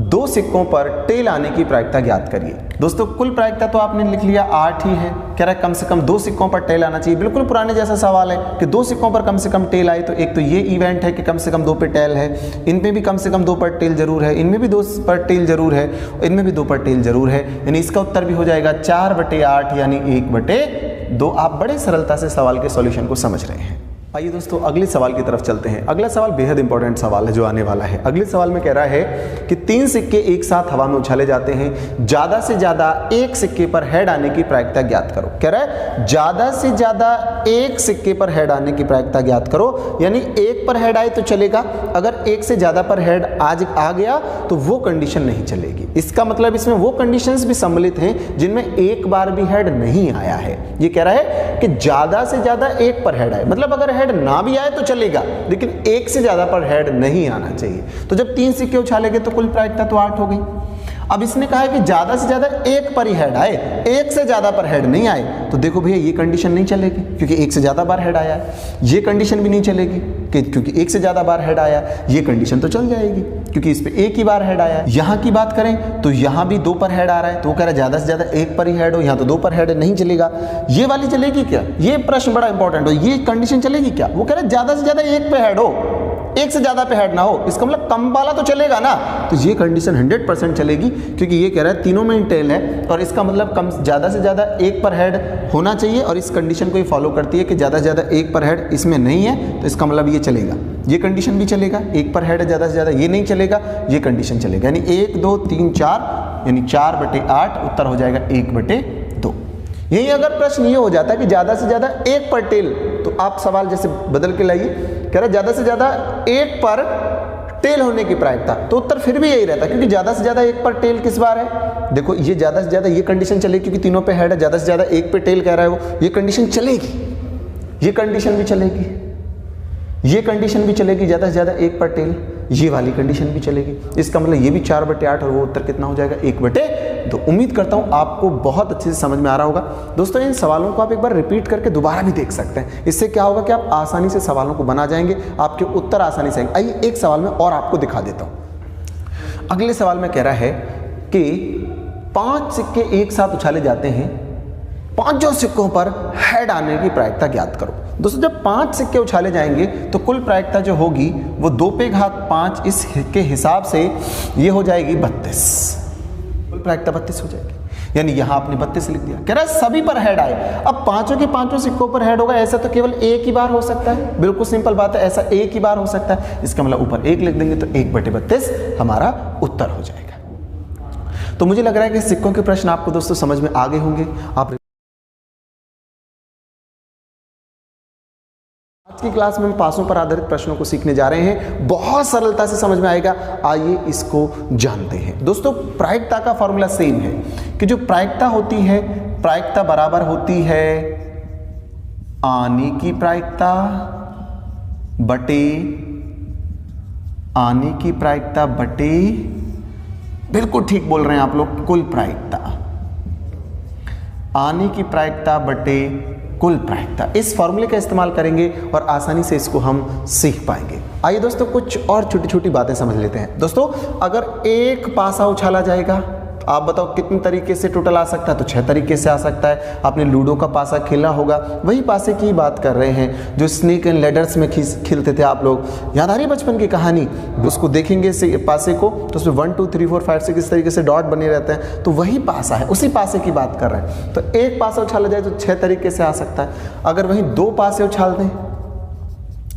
2 सिक्कों पर टेल आने की प्रायिकता ज्ञात करिए। दोस्तों कुल प्रायिकता तो आपने लिख लिया 8 ही है। कह रहा है कम से कम 2 सिक्कों पर टेल आना चाहिए। बिल्कुल पुराने जैसा सवाल है कि 2 सिक्कों पर कम से कम टेल आए, तो एक तो ये इवेंट है कि कम से कम 2 पे टेल है, इनमें भी कम से कम 2 पर टेल जरूर है, इनमें भी 2 पर टेल जरूर है, इनमें भी 2 पर टेल जरूर है। यानी इसका उत्तर भी हो जाएगा 4/8 यानी 1/2। आप बड़े सरलता से सवाल के सॉल्यूशन को समझ रहे हैं। आइए दोस्तों अगले सवाल की तरफ चलते हैं। अगला सवाल बेहद इंपॉर्टेंट सवाल है जो आने वाला है। अगले सवाल में कह रहा है कि 3 सिक्के एक साथ हवा में उछाले जाते हैं, ज्यादा से ज्यादा एक सिक्के पर हेड आने की प्रायिकता ज्ञात करो। कह रहा है ज्यादा से ज्यादा एक सिक्के पर हेड आने की प्रायिकता ज्ञात करो, यानी एक पर हेड आए तो चलेगा, अगर एक से ज्यादा पर हेड आज आ गया तो वो कंडीशन नहीं चलेगी। इसका मतलब इसमें वो कंडीशंस भी सम्मिलित हैं जिनमें एक बार भी हेड नहीं आया है। ये कह रहा है कि ज्यादा से ज्यादा एक पर हेड आए, मतलब अगर हेड ना भी आए तो चलेगा लेकिन एक से ज्यादा पर हेड नहीं आना चाहिए। तो जब 3 सिक्के उछालेंगे तो कुल प्रायिकता तो 8 हो गई। अब इसने कहा है कि ज्यादा से ज्यादा एक पर ही हेड आए, एक से ज्यादा पर हेड नहीं आए, तो देखो भैया ये कंडीशन नहीं चलेगी क्योंकि एक से ज्यादा बार हेड आया है। ये कंडीशन भी नहीं चलेगी क्योंकि एक से ज्यादा बार हेड आया। ये कंडीशन तो चल जाएगी क्योंकि इस पे एक ही बार हेड आया। यहाँ की बात करें तो यहाँ भी 2 पर हेड आ रहा है, तो वो कह रहा है ज्यादा से ज्यादा एक पर ही हेड हो, यहाँ तो 2 पर हेड नहीं चलेगा। ये वाली चलेगी क्या? ये प्रश्न बड़ा इंपॉर्टेंट हो, ये कंडीशन चलेगी क्या? वो कह रहा है ज्यादा से ज्यादा एक पे हेड हो, एक से ज्यादा पे हेड ना हो, इसका मतलब कम वाला तो चलेगा ना। तो ये कंडीशन 100% चलेगी क्योंकि ये कह रहा है तीनों में टेल है और इसका मतलब कम ज्यादा से ज्यादा एक पर हेड होना चाहिए और इस कंडीशन को ये फॉलो करती है कि ज्यादा से ज्यादा एक पर हेड इसमें नहीं है, तो इसका मतलब ये चलेगा। ये कंडीशन भी चलेगा, एक पर हेड है ज्यादा से ज्यादा, ये नहीं चलेगा, ये कंडीशन चलेगा। यानी 1 2 3 4 यानी 4/8 उत्तर हो जाएगा 1/2। यही अगर प्रश्न ये हो जाता है कि ज्यादा से ज्यादा एक पर टेल, तो आप सवाल जैसे बदल के लाइए, कह रहा है ज्यादा से ज्यादा एक पर टेल होने की प्रायिकता, तो उत्तर फिर भी यही रहता क्योंकि ज्यादा से ज्यादा एक पर टेल किस बार है? देखो ये ज्यादा से ज्यादा ये कंडीशन चलेगी क्योंकि तीनों पे हेड है, ज्यादा से ज्यादा एक पे टेल कह रहा है वो, ये कंडीशन चलेगी, ये कंडीशन भी चलेगी, ये कंडीशन भी चलेगी, ज्यादा से ज्यादा एक पर टेल, ये वाली कंडीशन भी चलेगी। इसका मतलब ये भी 4/8 और वो उत्तर कितना हो जाएगा 1/2। उम्मीद करता हूं आपको बहुत अच्छे से समझ में आ रहा होगा। दोस्तों इन सवालों को आप एक बार रिपीट करके दोबारा भी देख सकते हैं, इससे क्या होगा कि आप आसानी से सवालों को बना जाएंगे, आपके उत्तर आसानी से आएंगे। आइए एक सवाल में और आपको दिखा देता हूं। अगले सवाल में कह रहा है कि 5 सिक्के एक साथ उछाले जाते हैं, 5 सिक्कों पर हेड आने की प्रायिकता ज्ञात करो। दोस्तों जब 5 सिक्के उछाले जाएंगे तो कुल प्रायिकता जो होगी वो 2/5 इस के हिसाब से ये हो जाएगी 32। कुल प्रायिकता 32 हो जाएगी, यानी यहां आपने 32 लिख दिया। कह रहा है सभी पर हेड आए। अब 5 के 5 सिक्कों पर हेड होगा, ऐसा तो केवल एक ही बार हो सकता है, बिल्कुल सिंपल बात है, ऐसा एक ही बार हो सकता है। इसका मतलब ऊपर 1 लिख देंगे तो 1/32 हमारा उत्तर हो जाएगा। तो मुझे लग रहा है कि सिक्कों के प्रश्न आपको दोस्तों समझ में आ गए होंगे। आप आज की क्लास में हम पासों पर आधारित प्रश्नों को सीखने जा रहे हैं, बहुत सरलता से समझ में आएगा। आइए इसको जानते हैं। दोस्तों प्रायिकता का फॉर्मूला सेम है कि जो प्रायिकता होती है, प्रायिकता बराबर होती है आने की प्रायिकता बटे आने की प्रायिकता बटे, बिल्कुल ठीक बोल रहे हैं आप लोग, कुल प्रायिकता। आने की प्रायिकता बटे कुल प्रायिकता, इस फॉर्मूले का इस्तेमाल करेंगे और आसानी से इसको हम सीख पाएंगे। आइए दोस्तों कुछ और छोटी छोटी बातें समझ लेते हैं। दोस्तों अगर एक पासा उछाला जाएगा, आप बताओ कितने तरीके से टोटल आ सकता है? तो 6 तरीके से आ सकता है। आपने लूडो का पासा खेला होगा, वही पासे की बात कर रहे हैं जो स्नेक एंड लैडर्स में खेलते थे आप लोग। याद आ रही है बचपन की कहानी? उसको देखेंगे से पासे को तो उसमें 1 2 3 4 5 6 इस तरीके से डॉट बने रहते हैं, तो वही पासा है, उसी पासे की बात कर रहे हैं। तो एक पासा उछाला जाए तो 6 तरीके से आ सकता है। अगर वहीं 2 पासे उछाल दें,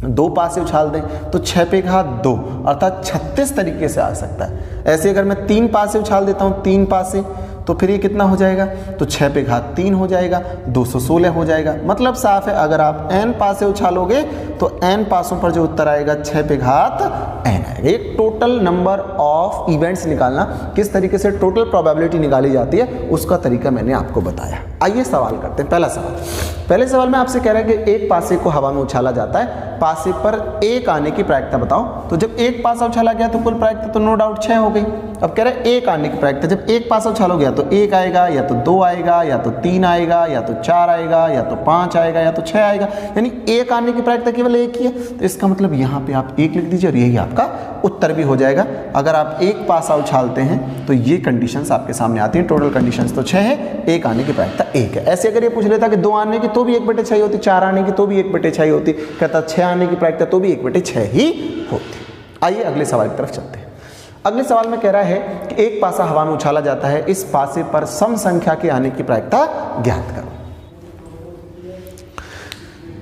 2 पासे उछाल दें तो 6 पे घात 2 अर्थात 36 तरीके से आ सकता है। ऐसे अगर मैं 3 पासे उछाल देता हूँ, 3 पासे, तो फिर ये कितना हो जाएगा? तो 6 पे घात 3 हो जाएगा, 216 हो जाएगा। मतलब साफ है, अगर आप n पासे उछालोगे तो n पासों पर जो उत्तर आएगा 6 पे घात n आएगा। एक टोटल नंबर ऑफ इवेंट्स निकालना, किस तरीके से टोटल प्रोबेबिलिटी निकाली जाती है, उसका तरीका मैंने आपको बताया। आइए सवाल करते हैं। पहले सवाल में आपसे कह रहा है कि एक पासे को हवा में उछाला जाता है, पासे पर एक आने की प्रायिकता बताओ। तो जब एक पासा उछाला गया तो कुल प्रायिकता तो नो डाउट 6 हो गई। अब कह रहा है एक आने की प्रायिकता, जब एक पासा उछालो गया तो 1 आएगा, या तो 2 आएगा, या तो 3 आएगा, या तो 4 आएगा, या तो 5 आएगा, या तो 6 आएगा। यानी एक आने की प्रायिकता केवल एक ही है। तो इसका मतलब यहाँ पे आप 1 लिख दीजिए और यही आपका उत्तर भी हो जाएगा। अगर आप एक पासा उछालते हैं तो ये कंडीशंस आपके सामने आती हैं। टोटल कंडीशंस तो 6 है, एक आने की प्रायिकता 1 है। ऐसे अगर ये पूछ लेता कि 2 आने की तो भी 1/6 होती, 4 आने की तो भी 1/6 होती, कहता 6 आने की प्रायिकता तो भी 1/6 ही होती। आइए अगले सवाल की तरफ चलते हैं। अगले सवाल में कह रहा है कि एक पासा हवा में उछाला जाता है, इस पासे पर सम संख्या के आने की प्रायिकता ज्ञात करो।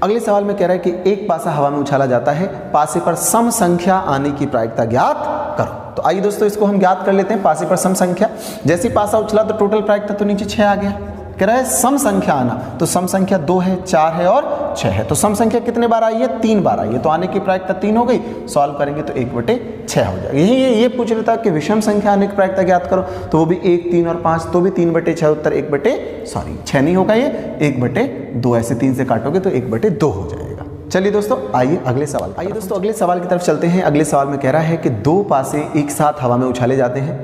अगले सवाल में कह रहा है कि एक पासा हवा में उछाला जाता है, पासे पर सम संख्या आने की प्रायिकता ज्ञात करो। तो आइए दोस्तों इसको हम ज्ञात कर लेते हैं। पासे पर सम संख्या, जैसे पासा उछला तो टोटल प्रायिकता तो नीचे 6 आ गया। कह रहा है सम संख्या आना, तो सम संख्या 2 है, 4 है और 6 है। तो सम संख्या कितने बार आई है? 3 बार आई है। तो आने की प्रायिकता 3 हो गई। सॉल्व करेंगे तो 1/6 हो जाएगा। ये पूछ रहा था कि विषम संख्या आने की प्रायिकता ज्ञात करो, तो वो भी 1, 3 और 5, तो भी 3/6 उत्तर 6 नहीं होगा, ये 1/2। ऐसे 3 से काटोगे तो 1/2 हो जाएगा। चलिए दोस्तों आइए अगले सवाल की तरफ चलते हैं। अगले सवाल में कह रहा है कि 2 पासे एक साथ हवा में उछाले जाते हैं,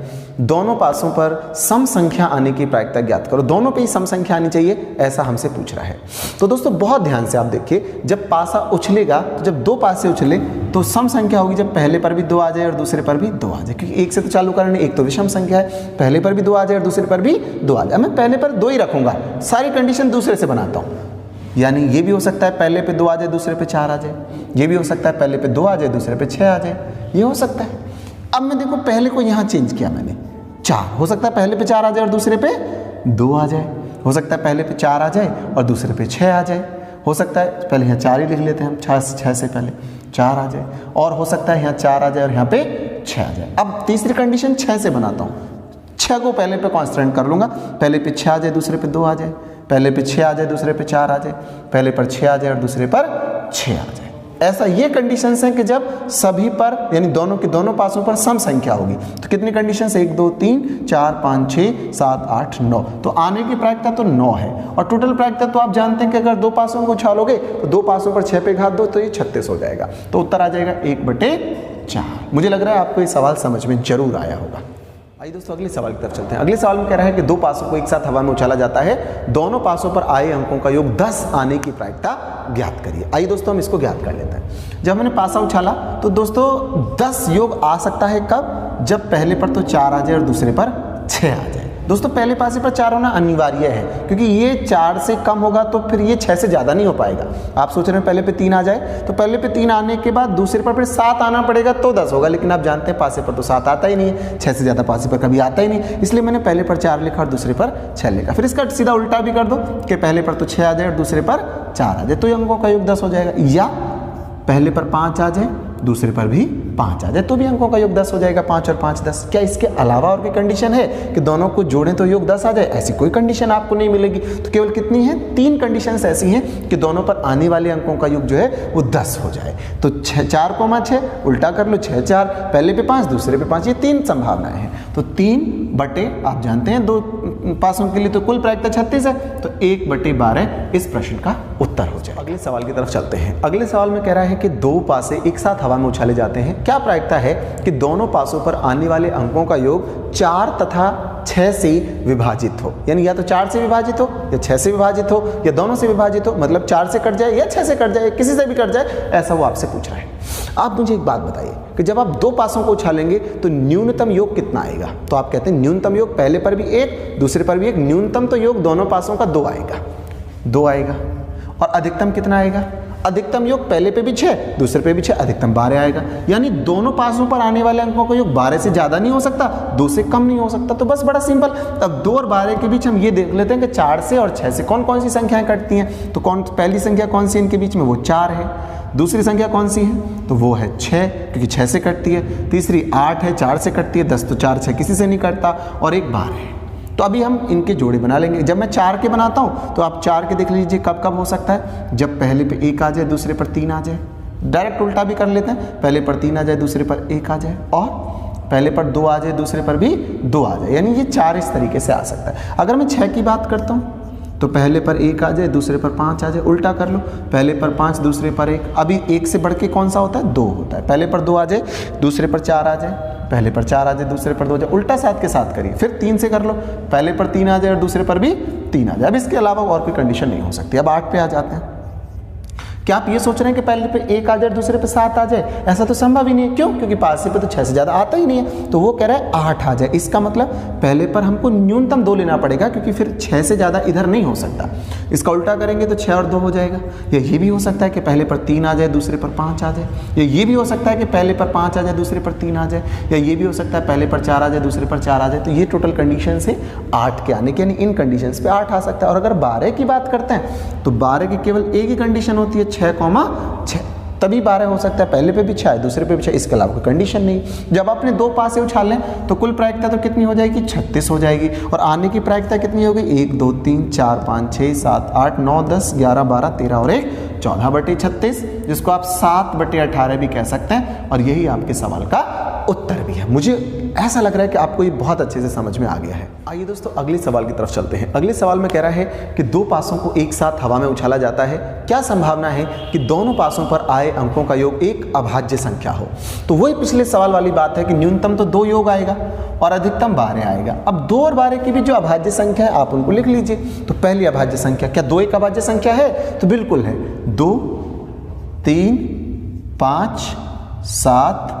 दोनों पासों पर सम संख्या आने की प्रायिकता ज्ञात करो। दोनों पे ही सम संख्या आनी चाहिए, ऐसा हमसे पूछ रहा है। तो दोस्तों बहुत ध्यान से आप देखिए, जब पासा उछलेगा तो जब 2 पासे उछले तो सम संख्या होगी जब पहले पर भी 2 आ जाए और दूसरे पर भी 2 आ जाए, क्योंकि एक से तो चालू करने, एक तो विषम संख्या है, पहले पर भी 2 आ जाए और दूसरे पर भी 2 आ जाए। मैं पहले पर 2 ही रखूंगा, सारी कंडीशन दूसरे से बनाता हूँ। यानी ये भी हो सकता है पहले पे 2 आ जाए, दूसरे पे 4 आ जाए। ये भी हो सकता है पहले पे 2 आ जाए, दूसरे पे 6 आ जाए। ये हो सकता है। अब मैं देखो पहले को यहाँ चेंज किया मैंने, 4 हो सकता है पहले पे 4 आ जाए और दूसरे पे 2 आ जाए। हो सकता है पहले पे 4 आ जाए और दूसरे पे 6 आ जाए। हो सकता है पहले यहाँ 4 ही लिख लेते हैं हम, 6 से पहले 4 आ जाए। और हो सकता है यहाँ 4 आ जाए और यहाँ पे 6 आ जाए। अब तीसरी कंडीशन 6 से बनाता हूँ। 6 को पहले पे कांस्टेंट कर लूँगा, पहले पे 6 आ जाए, दूसरे पे 2 आ जाए। पहले पे 6 आ जाए, दूसरे पे 4 आ जाए। पहले पर 6 आ जाए और दूसरे पर 6 आ जाए। ऐसा ये कंडीशंस हैं कि जब सभी पर यानी दोनों के दोनों पासों पर सम संख्या होगी। तो कितनी कंडीशंस? 1 2 3 4 5 6 7 8 9। तो आने की प्रायिकता तो 9 है। और टोटल प्रायिकता तो आप जानते हैं कि अगर 2 पासों को उछालोगे तो 2 पासों पर 6 पे घात 2 तो ये 36 हो जाएगा। तो उत्तर आ जाएगा 1/4। मुझे लग रहा है आपको ये सवाल समझ में जरूर आया होगा। आइए दोस्तों अगले सवाल की तरफ चलते हैं। अगले सवाल में कह रहा है कि 2 पासों को एक साथ हवा में उछाला जाता है, दोनों पासों पर आए अंकों का योग 10 आने की प्रायिकता ज्ञात करिए। आइए दोस्तों हम इसको ज्ञात कर लेते हैं। जब मैंने पासा उछाला तो दोस्तों 10 योग आ सकता है कब? जब पहले पर तो 4 आ जाए और दूसरे पर 6 आ जाए। दोस्तों पहले पासे पर 4 होना अनिवार्य है, क्योंकि ये 4 से कम होगा तो फिर ये 6 से ज़्यादा नहीं हो पाएगा। आप सोच रहे हैं पहले पे 3 आ जाए, तो पहले पे 3 आने के बाद दूसरे पर फिर 7 आना पड़ेगा तो 10 होगा। लेकिन आप जानते हैं पासे पर तो 7 आता ही नहीं है, 6 से ज़्यादा पासे पर कभी आता ही नहीं। इसलिए मैंने पहले पर 4 लिखा और दूसरे पर 6 लिखा। फिर इसका सीधा उल्टा भी कर दो कि पहले पर तो 6 आ जाए और दूसरे पर 4 आ जाए, तो ये अंकों का योग 10 हो जाएगा। या पहले पर 5 आ जाए दूसरे पर भी 5 आ जाए तो भी अंकों का योग 10 हो जाएगा। 5 और 5 10। क्या इसके अलावा और कोई कंडीशन है कि दोनों को जोड़ें तो योग 10 आ जाए? ऐसी कोई कंडीशन आपको नहीं मिलेगी। तो केवल कितनी है? 3 कंडीशंस ऐसी हैं कि दोनों पर आने वाले अंकों का योग जो है वो 10 हो जाए। तो 4, 6 उल्टा कर लो, 6 4, पहले पे 5 दूसरे पे 5, ये 3 संभावनाएं हैं। तो 3 बटे आप जानते हैं 2 पासों के लिए तो कुल प्रायिकता 36 है, तो 1/12 इस प्रश्न का उत्तर हो जाए। अगले सवाल की तरफ चलते हैं। अगले सवाल में कह रहा है कि 2 पासे एक साथ हवा में उछाले जाते हैं, क्या प्रायिकता है कि दोनों पासों पर आने वाले अंकों का योग 4 तथा 6 से विभाजित हो? यानी या तो 4 से विभाजित हो या 6 से विभाजित हो या दोनों से विभाजित हो, मतलब 4 से कट जाए या 6 से कट जाए, किसी से भी कट जाए, ऐसा वो आपसे पूछ रहा है। आप मुझे एक बात बताइए कि जब आप 2 पासों को उछालेंगे तो न्यूनतम योग कितना आएगा? तो आप कहते हैं न्यूनतम योग पहले पर भी 1 दूसरे पर भी 1, न्यूनतम तो योग दोनों पासों का 2 आएगा, 2 आएगा। और अधिकतम कितना आएगा? अधिकतम योग पहले पे भी 6 दूसरे पे भी 6, अधिकतम 12 आएगा। यानी दोनों पासों पर आने वाले अंकों का योग 12 से ज़्यादा नहीं हो सकता, 2 से कम नहीं हो सकता। तो बस बड़ा सिंपल। अब 2 और 12 के बीच हम ये देख लेते हैं कि 4 से और 6 से कौन कौन सी संख्याएं कटती हैं। तो पहली संख्या कौन सी इनके बीच में? वो 4 है। दूसरी संख्या कौन सी है? तो वो है 6, क्योंकि 6 से कटती है। तीसरी 8 है, 4 से कटती है। 10 तो 4 6 किसी से नहीं कटता। और एक 12 है। तो अभी हम इनके जोड़े बना लेंगे। जब मैं 4 के बनाता हूं तो आप 4 के देख लीजिए कब कब हो सकता है? जब पहले पे 1 आ जाए दूसरे पर 3 आ जाए। डायरेक्ट उल्टा भी कर लेते हैं, पहले पर 3 आ जाए दूसरे पर 1 आ जाए, और पहले पर 2 आ जाए दूसरे पर भी 2 आ जाए। यानी ये 4 इस तरीके से आ सकता है। अगर मैं 6 की बात करता हूँ तो पहले पर 1 आ जाए दूसरे पर 5 आ जाए, उल्टा कर लो, पहले पर 5 दूसरे पर 1। अभी 1 से बढ़ के कौन सा होता है? 2 होता है। पहले पर 2 आ जाए दूसरे पर 4 आ जाए, पहले पर 4 आ जाए दूसरे पर 2 आ जाए, उल्टा साथ के साथ करिए। फिर 3 से कर लो, पहले पर 3 आ जाए और दूसरे पर भी 3 आ जाए। अब इसके अलावा और कोई कंडीशन नहीं हो सकती। अब 8 पे आ जाते हैं। क्या आप ये सोच रहे हैं कि पहले पे 1 आ जाए दूसरे पे 7 आ जाए? ऐसा तो संभव ही नहीं है। क्यों? क्योंकि पासे पे तो 6 से ज़्यादा आता ही नहीं है। तो वो कह रहा है 8 आ जाए। इसका मतलब पहले पर हमको न्यूनतम 2 लेना पड़ेगा, क्योंकि फिर 6 से ज़्यादा इधर नहीं हो सकता। इसका उल्टा करेंगे तो 6 और 2 हो जाएगा। या ये भी हो सकता है कि पहले पर 3 आ जाए दूसरे पर 5 आ जाए। या ये भी हो सकता है कि पहले पर 5 आ जाए दूसरे पर 3 आ जाए। या ये भी हो सकता है पहले पर 4 आ जाए दूसरे पर 4 आ जाए। तो ये टोटल कंडीशन से 8 के आने के, यानी इन कंडीशंस पे 8 आ सकता है। और अगर 12 की बात करते हैं तो 12 की केवल एक ही कंडीशन होती है, 6,6, तभी 12 हो सकता है। पहले पे भी 6 है दूसरे पे भी 6, इसके अलावा कोई कंडीशन नहीं। जब आपने 2 पासे उछाल लें तो कुल प्रायिकता तो कितनी हो जाएगी? 36 हो जाएगी। और आने की प्रायिकता कितनी होगी? 1 2 3 4 5 6 7 8 9 10 11 12 13 और 1 14/36, जिसको आप 7/18 भी कह सकते हैं। और यही आपके सवाल का उत्तर भी है। मुझे ऐसा लग रहा है कि आपको ये बहुत अच्छे से समझ में आ गया है। आइए दोस्तों अगले सवाल की तरफ चलते हैं। अगले सवाल में कह रहा है कि 2 पासों को एक साथ हवा में उछाला जाता है, क्या संभावना है कि दोनों पासों पर आए अंकों का योग एक अभाज्य संख्या हो? तो वही पिछले सवाल वाली बात है कि न्यूनतम तो 2 योग आएगा और अधिकतम 12 आएगा। अब 2 और 12 की भी जो अभाज्य संख्या है आप उनको लिख लीजिए। तो पहली अभाज्य संख्या, क्या 2 एक अभाज्य संख्या है? तो बिल्कुल है। 2 3 5 7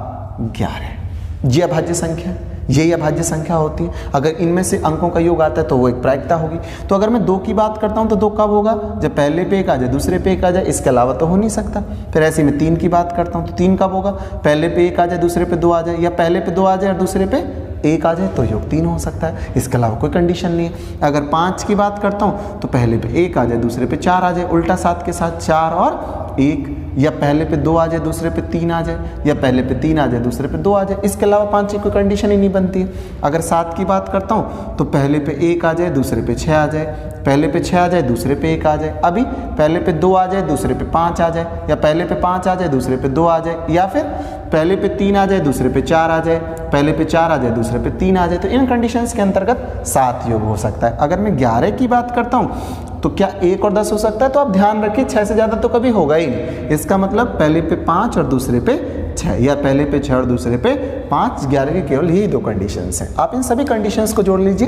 11 ये अभाज्य संख्या, यही अभाज्य संख्या होती है। अगर इनमें से अंकों का योग आता है तो वो एक प्रायिकता होगी। तो अगर मैं 2 की बात करता हूँ तो 2 कब होगा? जब पहले पे 1 आ जाए दूसरे पे 1 आ जाए, इसके अलावा तो हो नहीं सकता। फिर ऐसे में 3 की बात करता हूँ तो 3 कब होगा? पहले पे 1 आ जाए दूसरे पे 2 आ जाए, या पहले पे 2 आ जाए और दूसरे पे 1 आ जाए, तो योग 3 हो सकता है। इसके अलावा कोई कंडीशन नहीं है। अगर 5 की बात करता हूँ तो पहले पे 1 आ जाए दूसरे पे 4 आ जाए, उल्टा साथ के साथ 4 और 1, या पहले पे 2 आ जाए दूसरे पे 3 आ जाए, या पहले पे 3 आ जाए दूसरे पे 2 आ जाए। इसके अलावा 5 की कोई कंडीशन ही नहीं बनती है। अगर 7 की बात करता हूँ तो पहले पे 1 आ जाए दूसरे पे 6 आ जाए, पहले पे 6 आ जाए दूसरे पे 1 आ जाए, अभी पहले पे 2 आ जाए दूसरे पे 5 आ जाए, या पहले पे 5 आ जाए दूसरे पे 2 आ जाए, या फिर पहले पे 3 आ जाए दूसरे पे 4 आ जाए, पहले पे 4 आ जाए दूसरे पे 3 आ जाए। तो इन कंडीशंस के अंतर्गत 7 योग हो सकता है। अगर मैं 11 की बात करता हूँ तो क्या 1 और 10 हो सकता है? तो आप ध्यान रखिए 6 से ज़्यादा तो कभी होगा ही नहीं। इसका मतलब पहले पे 5 और दूसरे पे 6, या पहले पे 6 और दूसरे पे 5। 11 की केवल यही 2 कंडीशंस हैं। आप इन सभी कंडीशंस को जोड़ लीजिए।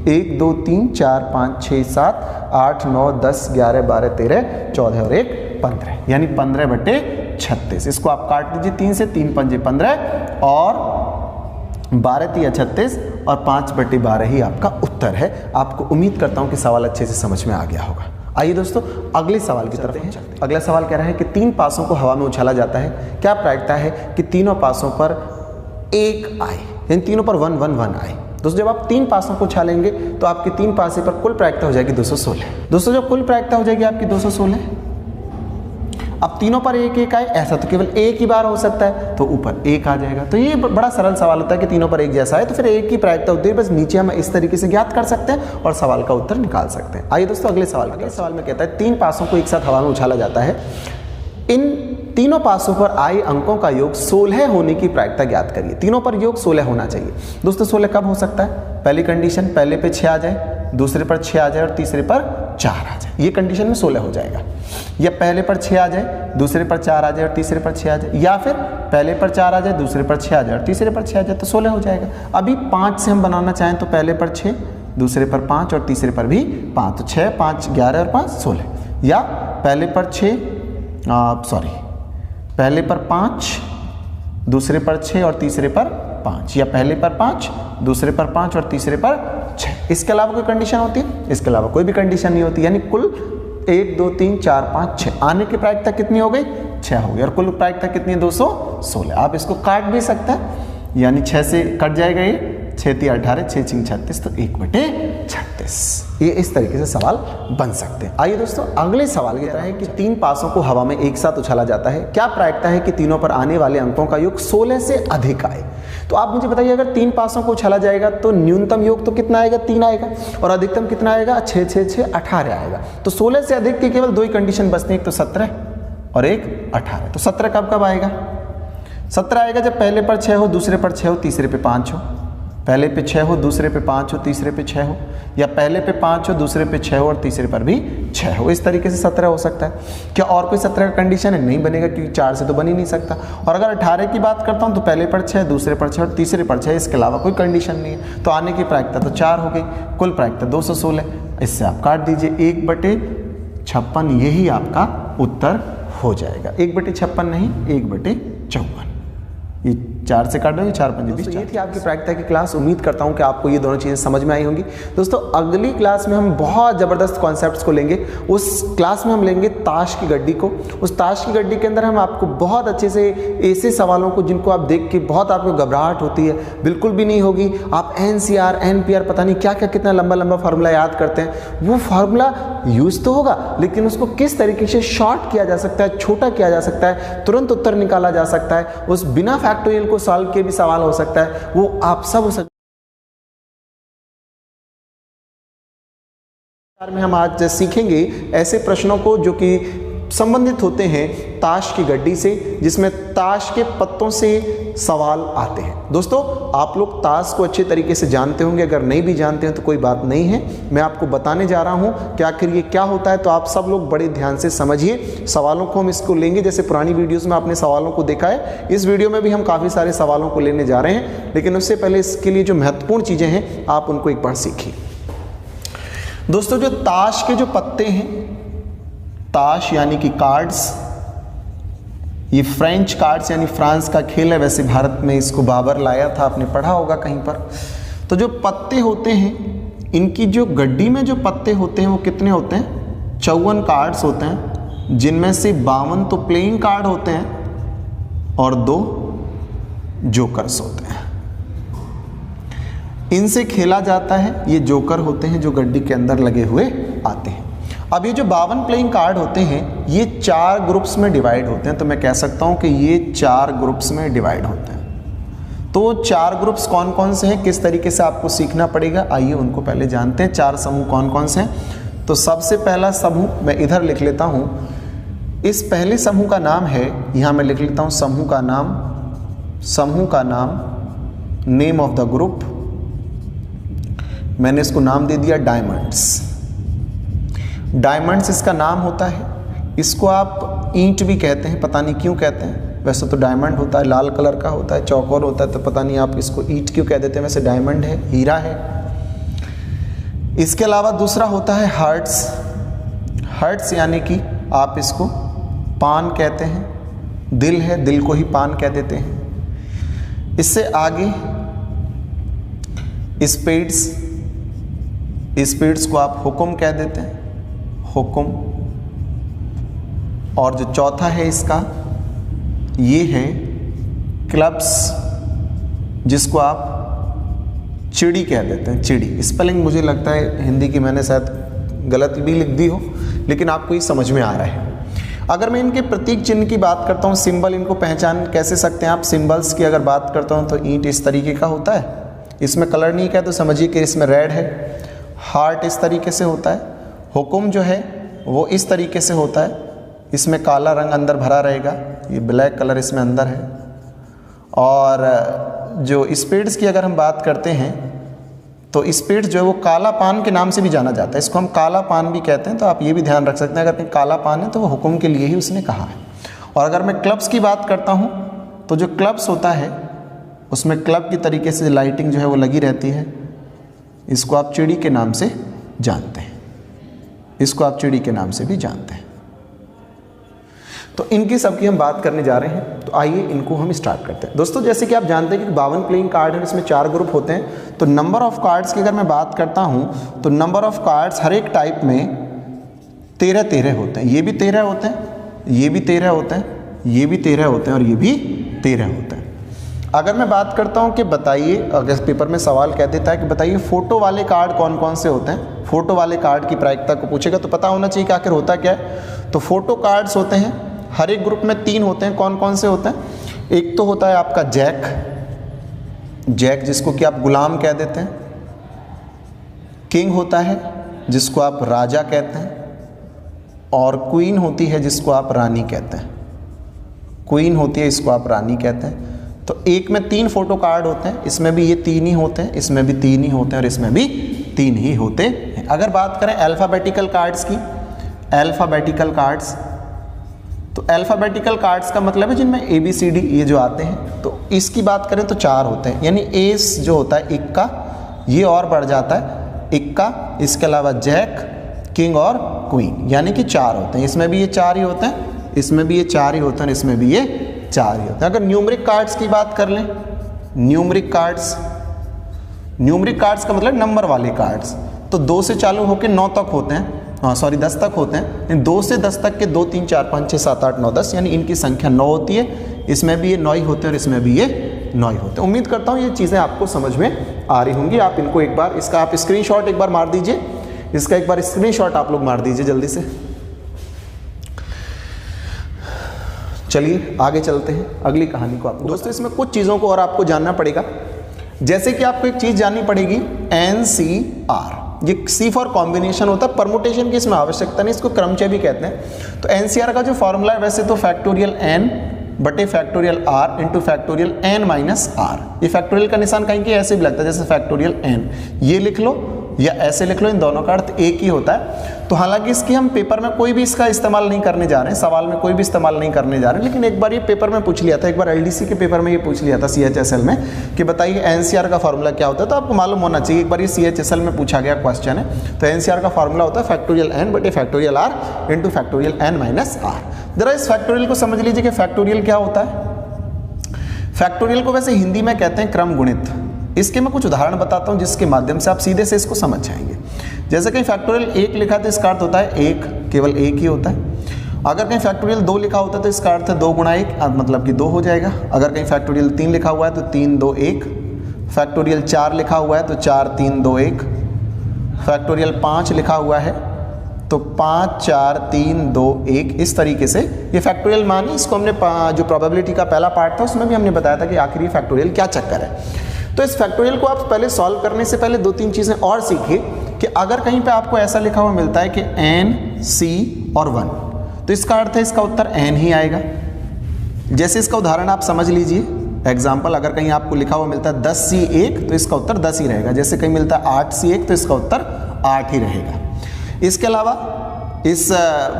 1 2 3 4 5 6 7 8 9 10 11 12 13 14 और 1 15, यानी 15/36। इसको आप काट लीजिए 3 से, 3 पंजे 15 और 12 तिया 36 और 5/12 ही आपका उत्तर है। आपको उम्मीद करता हूं कि सवाल अच्छे से समझ में आ गया होगा। आइए दोस्तों अगले सवाल की तरफ चलते हैं। अगला सवाल कह रहा है कि 3 पासों को हवा में उछाला जाता है, क्या प्रायिकता है कि तीनों पासों पर 1 आए, यानी तीनों पर 1 1 1 आए? दोस्तों जब आप 3 पासों को उछालेंगे तो आपके 3 पासे पर कुल प्रायिकता हो जाएगी 216। दोस्तों जो कुल प्रायिकता हो जाएगी आपकी 216, अब तीनों पर एक एक आए, ऐसा तो केवल एक ही बार हो सकता है, तो ऊपर एक आ जाएगा। तो ये बड़ा सरल सवाल होता है कि तीनों पर एक जैसा है तो फिर एक की प्रायिकता होती है, बस नीचे हम इस तरीके से ज्ञात कर सकते हैं और सवाल का उत्तर निकाल सकते हैं। आइए दोस्तों अगले सवाल में कहता है 3 पासों को एक साथ हवा में उछाला जाता है, इन तीनों पासों पर आए अंकों का योग 16 होने की प्रायिकता ज्ञात करिए। तीनों पर योग 16 होना चाहिए। दोस्तों 16 कब हो सकता है? पहली कंडीशन पहले पे 6 आ जाए, दूसरे पर 6 आ जाए और तीसरे पर 4 आ जाए, ये कंडीशन में 16 हो जाएगा। या पहले पर 6 आ जाए, दूसरे पर 4 आ जाए और तीसरे पर 6 आ जाए, या फिर पहले पर 4 आ जाए, दूसरे पर 6 आ जाए और तीसरे पर 6 आ जाए, तो 16 हो जाएगा। अभी 5 से हम बनाना चाहें तो पहले पर 6, दूसरे पर 5 और तीसरे पर भी 5, तो 6 5 11 और 5 16। या पहले पर 5, दूसरे पर 6 और तीसरे पर 5, या पहले पर 5, दूसरे पर 5 और तीसरे पर 6। इसके अलावा कोई कंडीशन होती है? इसके अलावा कोई भी कंडीशन नहीं होती, यानी कुल 1 2 3 4 5 6 आने की प्रायिकता कितनी हो गई? 6 हो गई, और कुल प्रायिकता कितनी है? 216। आप इसको काट भी सकते हैं, यानी 6 से कट जाएगा ये, 6 3 18, 6 6 36, तो 1/36। ये इस तरीके से सवाल बन सकते हैं। आइए दोस्तों अगले सवाल कह रहा है कि 3 पासों को हवा में एक साथ उछाला जाता है, क्या प्रायिकता है कि तीनों पर आने वाले अंकों का योग 16 से अधिक आए? तो आप मुझे बताइए, अगर 3 पासों को उछाला जाएगा तो न्यूनतम योग तो कितना आएगा? 3 आएगा, और अधिकतम कितना आएगा? 6 6 6 18 आएगा। तो 16 से अधिक की केवल 2 ही कंडीशन बचती है, एक तो 17 और एक 18। तो 17 कब कब आएगा? 17 आएगा जब पहले पर 6 हो, दूसरे पर 6 हो, तीसरे पे 5 हो, पहले पे 6 हो, दूसरे पे 5 हो, तीसरे पे 6 हो, या पहले पे 5 हो, दूसरे पे 6 हो और तीसरे पर भी 6 हो। इस तरीके से 17 हो सकता है। क्या और कोई 17 का कंडीशन है? नहीं बनेगा, क्योंकि 4 से तो बन ही नहीं सकता। और अगर 18 की बात करता हूं तो पहले पर 6, दूसरे पर 6 और तीसरे पर 6, इसके अलावा कोई कंडीशन नहीं है। तो आने की प्रायिकता तो 4 हो गई, कुल प्रायिकता 216। इससे आप काट दीजिए, 1/56 यही आपका उत्तर हो जाएगा। 1/56 नहीं, 1/54। ये 4 से काट दो, ये 4 5 20। ये थी आपकी प्रायिकता की क्लास। उम्मीद करता हूँ कि आपको ये दोनों चीज़ें समझ में आई होंगी। दोस्तों अगली क्लास में हम बहुत ज़बरदस्त कॉन्सेप्ट्स को लेंगे। उस क्लास में हम लेंगे ताश की गड्डी को। उस ताश की गड्डी के अंदर हम आपको बहुत अच्छे से ऐसे सवालों को जिनको आप देख के बहुत आपको घबराहट होती है, बिल्कुल भी नहीं होगी। आप NCR NPR पता नहीं क्या क्या कितना लंबा लंबा फार्मूला याद करते हैं, वो फार्मूला यूज तो होगा, लेकिन उसको किस तरीके से शॉर्ट किया जा सकता है, छोटा किया जा सकता है, तुरंत उत्तर निकाला जा सकता है, उस बिना फैक्टोरियल को सॉल्व के भी सवाल हो सकता है, वो आप सब हो सकता है। में हम आज सीखेंगे ऐसे प्रश्नों को जो कि संबंधित होते हैं ताश की गड्डी से, जिसमें ताश के पत्तों से सवाल आते हैं। दोस्तों आप लोग ताश को अच्छे तरीके से जानते होंगे, अगर नहीं भी जानते हैं तो कोई बात नहीं है, मैं आपको बताने जा रहा हूं कि आखिर ये क्या होता है। तो आप सब लोग बड़े ध्यान से समझिए। सवालों को हम इसको लेंगे, जैसे पुरानी वीडियोस में आपने सवालों को देखा है, इस वीडियो में भी हम काफ़ी सारे सवालों को लेने जा रहे हैं, लेकिन उससे पहले इसके लिए जो महत्वपूर्ण चीज़ें हैं आप उनको एक बार सीखिए। दोस्तों जो ताश के जो पत्ते हैं, ताश यानी कि कार्ड्स, ये फ्रेंच कार्ड्स यानी फ्रांस का खेल है, वैसे भारत में इसको बाबर लाया था, आपने पढ़ा होगा कहीं पर। तो जो पत्ते होते हैं, इनकी जो गड्डी में जो पत्ते होते हैं वो कितने होते हैं? 54 कार्ड्स होते हैं, जिनमें से 52 तो प्लेइंग कार्ड होते हैं और 2 जोकर्स होते हैं। इनसे खेला जाता है। ये जोकर होते हैं जो गड्डी के अंदर लगे हुए आते हैं। अब ये जो 52 प्लेइंग कार्ड होते हैं ये 4 ग्रुप्स में डिवाइड होते हैं, तो मैं कह सकता हूं कि ये 4 ग्रुप्स में डिवाइड होते हैं। तो 4 ग्रुप्स कौन कौन से हैं, किस तरीके से आपको सीखना पड़ेगा, आइए उनको पहले जानते हैं। 4 समूह कौन कौन से हैं। तो सबसे पहला समूह मैं इधर लिख लेता हूं। इस पहले समूह का नाम है, यहां मैं लिख लेता हूं समूह का नाम, नेम ऑफ द ग्रुप, मैंने इसको नाम दे दिया डायमंड्स। डायमंड्स इसका नाम होता है। इसको आप ईंट भी कहते हैं, पता नहीं क्यों कहते हैं। वैसे तो डायमंड होता है, लाल कलर का होता है, चौकोर होता है, तो पता नहीं आप इसको ईंट क्यों कह देते हैं। वैसे डायमंड है, हीरा है। इसके अलावा दूसरा होता है हार्ट्स। हार्ट्स यानी कि आप इसको पान कहते हैं, दिल है, दिल को ही पान कह देते हैं। इससे आगे स्पेड्स, स्पेड्स को आप हुक्म कह देते हैं, हुक्म। और जो चौथा है इसका, ये है क्लब्स, जिसको आप चिड़ी कह देते हैं, चिड़ी। स्पेलिंग मुझे लगता है हिंदी की मैंने शायद गलत भी लिख दी हो, लेकिन आपको ये समझ में आ रहा है। अगर मैं इनके प्रतीक चिन्ह की बात करता हूँ, सिंबल, इनको पहचान कैसे सकते हैं आप? सिंबल्स की अगर बात करता हूँ तो ईंट इस तरीके का होता है, इसमें कलर नहीं है तो समझिए कि इसमें रेड है। हार्ट इस तरीके से होता है। हुकुम जो है वो इस तरीके से होता है, इसमें काला रंग अंदर भरा रहेगा, ये ब्लैक कलर इसमें अंदर है। और जो स्पीड्स की अगर हम बात करते हैं तो स्पीड्स जो है वो काला पान के नाम से भी जाना जाता है, इसको हम काला पान भी कहते हैं। तो आप ये भी ध्यान रख सकते हैं, अगर कहीं काला पान है तो वो हुक्म के लिए ही उसने कहा है। और अगर मैं क्लब्स की बात करता हूँ तो जो क्लब्स होता है उसमें क्लब की तरीके से लाइटिंग जो है वो लगी रहती है, इसको आप चिड़ी के नाम से जानते हैं, इसको आप चिड़ी के नाम से भी जानते हैं। तो इनकी सबकी हम बात करने जा रहे हैं, तो आइए इनको हम स्टार्ट करते हैं। दोस्तों जैसे कि आप जानते हैं कि 52 प्लेइंग कार्ड है, इसमें 4 ग्रुप होते हैं। तो नंबर ऑफ कार्ड्स की अगर मैं बात करता हूं तो नंबर ऑफ कार्ड्स हर एक टाइप में 13 होते हैं। ये भी 13 होते हैं, ये भी 13 होते हैं, ये भी 13 होते हैं और ये भी 13 होते हैं। अगर मैं बात करता हूं कि बताइए, अगर पेपर में सवाल कह देता है कि बताइए फोटो वाले कार्ड कौन कौन से होते हैं, फोटो वाले कार्ड की प्रायिकता को पूछेगा तो पता होना चाहिए कि आखिर होता क्या है। तो फोटो कार्ड्स होते हैं, हर एक ग्रुप में 3 होते हैं। कौन कौन से होते हैं? एक तो होता है आपका जैक, जैक जिसको कि आप गुलाम कह देते हैं। किंग होता है जिसको आप राजा कहते हैं, और क्वीन होती है जिसको आप रानी कहते हैं। क्वीन होती है, इसको आप रानी कहते हैं। तो एक में 3 फोटो कार्ड होते हैं, इसमें भी ये 3 ही होते हैं, इसमें भी 3 ही होते हैं और इसमें भी 3 ही होते हैं। अगर बात करें अल्फ़ाबेटिकल कार्ड्स की, अल्फ़ाबेटिकल कार्ड्स, तो अल्फ़ाबेटिकल कार्ड्स का मतलब है जिनमें ABCD ये जो आते हैं। तो इसकी बात करें तो 4 होते हैं, यानी एस जो होता है इक्का, ये और बढ़ जाता है इक्का, इसके अलावा जैक, किंग और क्वीन, यानी कि 4 होते हैं। इसमें भी ये 4 ही होते हैं, इसमें भी ये 4 ही होते हैं, इसमें भी ये 4 ही होते हैं। अगर न्यूमरिक कार्ड्स की बात कर लें, न्यूमरिक कार्ड्स, न्यूमरिक कार्ड्स का मतलब नंबर वाले कार्ड्स, तो 2 से चालू होकर 9 तक होते हैं, 10 तक होते हैं। 2 से 10 तक के 2 3 4 5 6 7 8 9 10, यानी इनकी संख्या 9 होती है। इसमें भी ये 9 ही होते हैं और इसमें भी ये 9 ही होते हैं। उम्मीद करता हूँ ये चीज़ें आपको समझ में आ रही होंगी। आप इनको एक बार, इसका आप स्क्रीनशॉट एक बार मार दीजिए, इसका एक बार स्क्रीनशॉट आप लोग मार दीजिए जल्दी से। चलिए आगे चलते हैं अगली कहानी को। आपको दोस्तों इसमें कुछ चीज़ों को और आपको जानना पड़ेगा, जैसे कि आपको एक चीज़ जाननी पड़ेगी NCR। ये C फॉर कॉम्बिनेशन होता है, परमुटेशन की इसमें आवश्यकता नहीं, इसको क्रमचय भी कहते हैं। तो NCR का जो फॉर्मूला है वैसे तो फैक्टोरियल n बटे factorial r into factorial n minus r। ये फैक्टोरियल का निशान कहीं के ऐसे भी लगता है जैसे फैक्टोरियल n, ये लिख लो या ऐसे लिख लो, इन दोनों का अर्थ एक ही होता है। तो हालांकि इसकी हम पेपर में कोई भी इसका इस्तेमाल नहीं करने जा रहे हैं, सवाल में कोई भी इस्तेमाल नहीं करने जा रहे हैं, लेकिन एक बार ये पेपर में पूछ लिया था, एक बार LDC के पेपर में ये पूछ लिया था CHSL में कि बताइए NCR का फॉर्मूला क्या होता है। तो आपको मालूम होना चाहिए, एक बार ये CHSL में पूछा गया क्वेश्चन है। तो NCR का फॉर्मूला होता है फैक्टोरियल n बटे factorial r into factorial n minus r। जरा इस फैक्टोरियल को समझ लीजिए कि फैक्टोरियल क्या होता है। फैक्टोरियल को वैसे हिंदी में कहते हैं क्रम गुणित। इसके मैं कुछ उदाहरण बताता हूं जिसके माध्यम से आप सीधे से इसको समझ जाएंगे। जैसे कहीं फैक्टोरियल 1 लिखा है तो इसका अर्थ होता है 1, केवल 1 ही होता है। अगर कहीं फैक्टोरियल 2 लिखा होता है तो इसका अर्थ है 2 गुणा 1, मतलब कि 2 हो जाएगा। अगर कहीं फैक्टोरियल 3 लिखा हुआ है तो 3 2 1। फैक्टोरियल 4 लिखा हुआ है तो 4 3 2 1। फैक्टोरियल 5 लिखा हुआ है तो 5 4 3 2 1। इस तरीके से ये फैक्टोरियल मानी, इसको हमने जो प्रोबेबिलिटी का पहला पार्ट था उसमें भी हमने बताया था कि आखिर ये फैक्टोरियल क्या चक्कर है। तो इस फैक्टोरियल को आप पहले सॉल्व करने से पहले 2-3 चीज़ें और सीखिए कि अगर कहीं पे आपको ऐसा लिखा हुआ मिलता है कि n, c और 1, तो इसका अर्थ है इसका उत्तर n ही आएगा। जैसे इसका उदाहरण आप समझ लीजिए, एग्जाम्पल, अगर कहीं आपको लिखा हुआ मिलता है 10C1 तो इसका उत्तर 10 ही रहेगा। जैसे कहीं मिलता है 8C1 तो इसका उत्तर 8 ही रहेगा। इसके अलावा, इस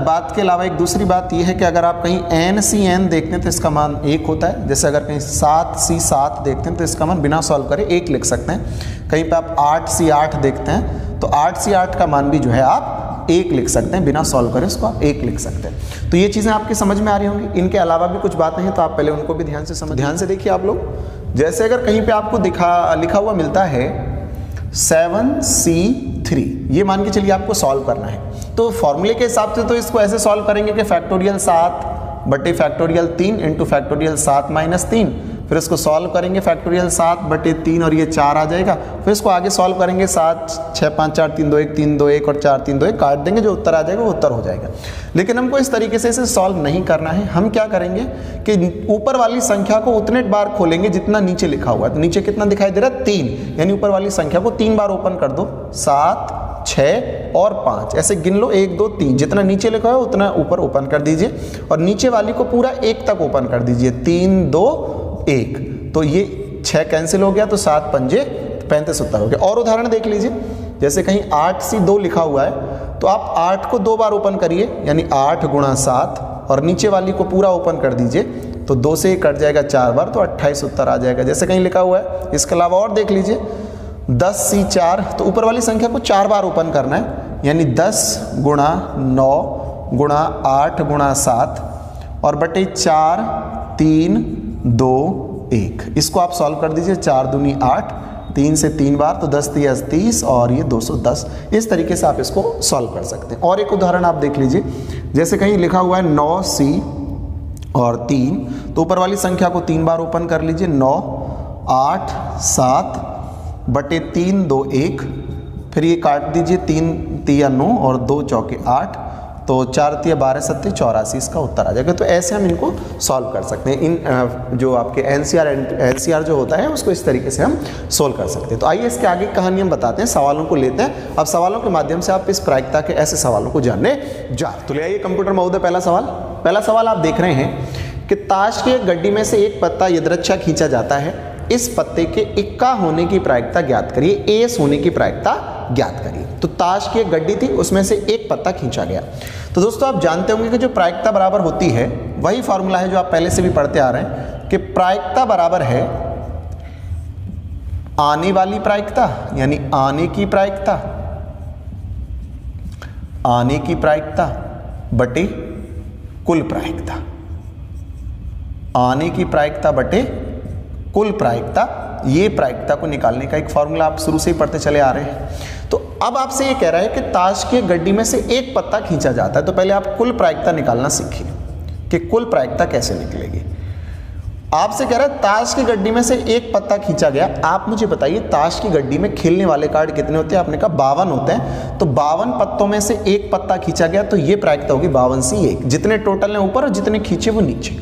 बात के अलावा एक दूसरी बात यह है कि अगर आप कहीं NCN देखते हैं तो इसका मान 1 होता है। जैसे अगर कहीं 7C7 देखते हैं तो इसका मान बिना सॉल्व करे 1 लिख सकते हैं। कहीं पे आप 8C8 देखते हैं तो 8C8 का मान भी जो है आप 1 लिख सकते हैं, बिना सॉल्व करे उसको आप 1 लिख सकते हैं। तो ये चीज़ें आपकी समझ में आ रही होंगी। इनके अलावा भी कुछ बातें हैं तो आप पहले उनको भी ध्यान से देखिए आप लोग। जैसे अगर कहीं पर आपको लिखा हुआ मिलता है 7C3, ये मान के चलिए आपको सॉल्व करना है। तो फॉर्मूले के हिसाब से तो इसको ऐसे सॉल्व करेंगे कि फैक्टोरियल 7 बटे फैक्टोरियल 3 इंटू फैक्टोरियल 7 माइनस 3 फिर इसको सॉल्व करेंगे फैक्टोरियल 7/3 और ये 4 आ जाएगा। फिर इसको आगे सॉल्व करेंगे 7 6 5 4 3 2 1 3 2 1 और 4 3 2 1 काट देंगे, जो उत्तर आ जाएगा वो उत्तर हो जाएगा। लेकिन हमको इस तरीके से इसे सॉल्व नहीं करना है। हम क्या करेंगे कि ऊपर वाली संख्या को उतने बार खोलेंगे जितना नीचे लिखा हुआ है। तो नीचे कितना दिखाई दे रहा है 3, यानी ऊपर वाली संख्या को 3 बार ओपन कर दो, 7 6 और 5 ऐसे गिन लो, 1 2 3 जितना नीचे लिखा है उतना ऊपर ओपन कर दीजिए और नीचे वाली को पूरा 1 तक ओपन कर दीजिए, 3 2 1। तो ये 6 कैंसिल हो गया तो 7 पंजे 35 उत्तर हो गया। और उदाहरण देख लीजिए, जैसे कहीं 8C2 लिखा हुआ है तो आप 8 को 2 बार ओपन करिए, यानी 8 × 7 और नीचे वाली को पूरा ओपन कर दीजिए, तो 2 से कट जाएगा 4 बार तो 28 उत्तर आ जाएगा। जैसे कहीं लिखा हुआ है, इसके अलावा और देख लीजिए 10C4 तो ऊपर वाली संख्या को 4 बार ओपन करना है, यानी 10 × 9 × 8 × 7 और बटे 4 3 2 1। इसको आप सॉल्व कर दीजिए, 4 दूनी 8, 3 से 3 बार तो 10 × 30 और ये 210। इस तरीके से आप इसको सॉल्व कर सकते हैं। और एक उदाहरण आप देख लीजिए, जैसे कहीं लिखा हुआ है 9C और 3 तो ऊपर वाली संख्या को 3 बार ओपन कर लीजिए, 9 8 7 बटे 3 2 1। फिर ये काट दीजिए, 3 3 9 और 2 चौके 8 तो 4 3 12 7 84, इसका उत्तर आ जाएगा। तो ऐसे हम इनको सॉल्व कर सकते हैं। इन जो आपके एनसीआर जो होता है उसको इस तरीके से हम सोल्व कर सकते हैं। तो आइए इसके आगे कहानी हम बताते हैं, सवालों को लेते हैं। अब सवालों के माध्यम से आप इस प्रायिकता के ऐसे सवालों को जानने जा। तो ले आइए कंप्यूटर महोदय, पहला सवाल आप देख रहे हैं कि ताश की एक गड्डी में से एक पत्ता यदृच्छा खींचा जाता है, इस पत्ते के इक्का होने की प्रायिकता ज्ञात करिए, एस होने की प्रायिकता ज्ञात करिए। तो ताश की एक गड्डी थी, उसमें से एक पत्ता खींचा गया। तो दोस्तों आप जानते होंगे कि जो प्रायिकता बराबर होती है वही फॉर्मूला है जो आप पहले से भी पढ़ते आ रहे हैं कि प्रायिकता बराबर है आने वाली प्रायिकता, यानी आने की प्रायिकता बटे कुल प्रायिकता, आने की प्रायिकता बटे कुल प्रायिकता। ये प्रायिकता को निकालने का एक फॉर्मूला आप शुरू से ही पढ़ते चले आ रहे हैं। तो अब आपसे ये कह रहा है कि ताश की गड्डी में से एक पत्ता खींचा जाता है, तो पहले आप कुल प्रायिकता निकालना सीखिए कि कुल प्रायिकता कैसे निकलेगी। आपसे कह रहा है ताश की गड्डी में से एक पत्ता खींचा गया। आप मुझे बताइए ताश की गड्डी में खेलने वाले कार्ड कितने होते हैं? आपने कहा 52 होते हैं, तो 52 पत्तों में से एक पत्ता खींचा गया, तो ये प्रायिकता होगी 52C1। जितने टोटल हैं ऊपर और जितने खींचे वो नीचे।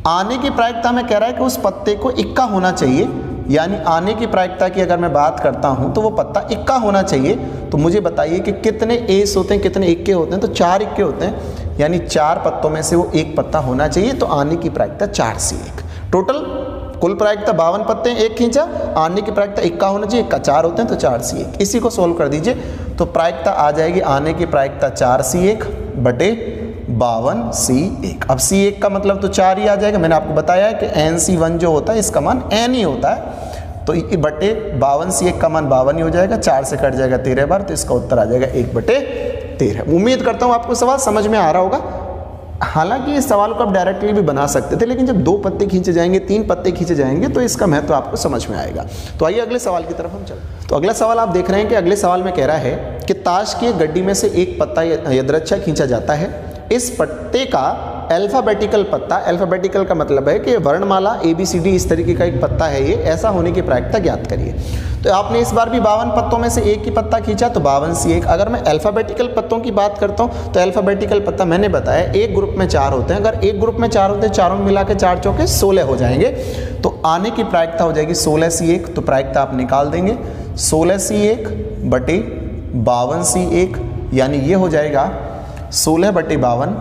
आने की प्रायिकता में कह रहा है कि उस पत्ते को इक्का होना चाहिए, यानी आने की प्रायिकता की अगर मैं बात करता हूं तो वो पत्ता इक्का होना चाहिए। तो मुझे बताइए कि कितने एस होते हैं, कितने इक्के होते हैं? तो 4 इक्के होते हैं, यानी 4 पत्तों में से वो एक पत्ता होना चाहिए। तो आने की प्रायिकता 4C1। टोटल कुल प्रायिकता 52 पत्ते हैं, एक खींचा, आने की प्रायिकता इक्का होना चाहिए, इक्का 4 होते हैं तो 4C1। इसी को सोल्व कर दीजिए तो प्रायिकता आ जाएगी आने की प्रायिकता 4C1 बटे 52C1। अब C1 का मतलब तो 4 ही आ जाएगा। मैंने आपको बताया है कि NC1 जो होता है इसका मान N ही होता है, तो बटे 52C1 का मान 52 ही हो जाएगा, 4 से कट जाएगा 13 बार, तो इसका उत्तर आ जाएगा 1/13। उम्मीद करता हूँ आपको सवाल समझ में आ रहा होगा। हालांकि इस सवाल को आप डायरेक्टली भी बना सकते थे, लेकिन जब 2 पत्ते खींचे जाएंगे, 3 पत्ते खींचे जाएंगे तो इसका महत्व आपको समझ में आएगा। तो आइए अगले सवाल की तरफ हम चलते। तो अगला सवाल आप देख रहे हैं कि अगले सवाल में कह रहा है कि ताश की गड्डी में से एक पत्ता यदृच्छा खींचा जाता है, इस पत्ते का अल्फाबेटिकल पत्ता, अल्फाबेटिकल का मतलब है कि वर्णमाला ABCD इस तरीके का एक पत्ता है, ये ऐसा होने की प्रायिकता ज्ञात करिए। तो आपने इस बार भी 52 पत्तों में से एक ही पत्ता खींचा तो 52C1। अगर मैं अल्फाबेटिकल पत्तों की बात करता हूँ तो अल्फाबेटिकल पत्ता मैंने बताया एक ग्रुप में 4 होते हैं। अगर एक ग्रुप में 4 होते हैं, चारों मिला के 4 चौके 16 हो जाएंगे, तो आने की प्रायिकता हो जाएगी 16C1। तो प्रायिकता आप निकाल देंगे 16C1 बटे 52C1, यानी ये हो जाएगा 16/52,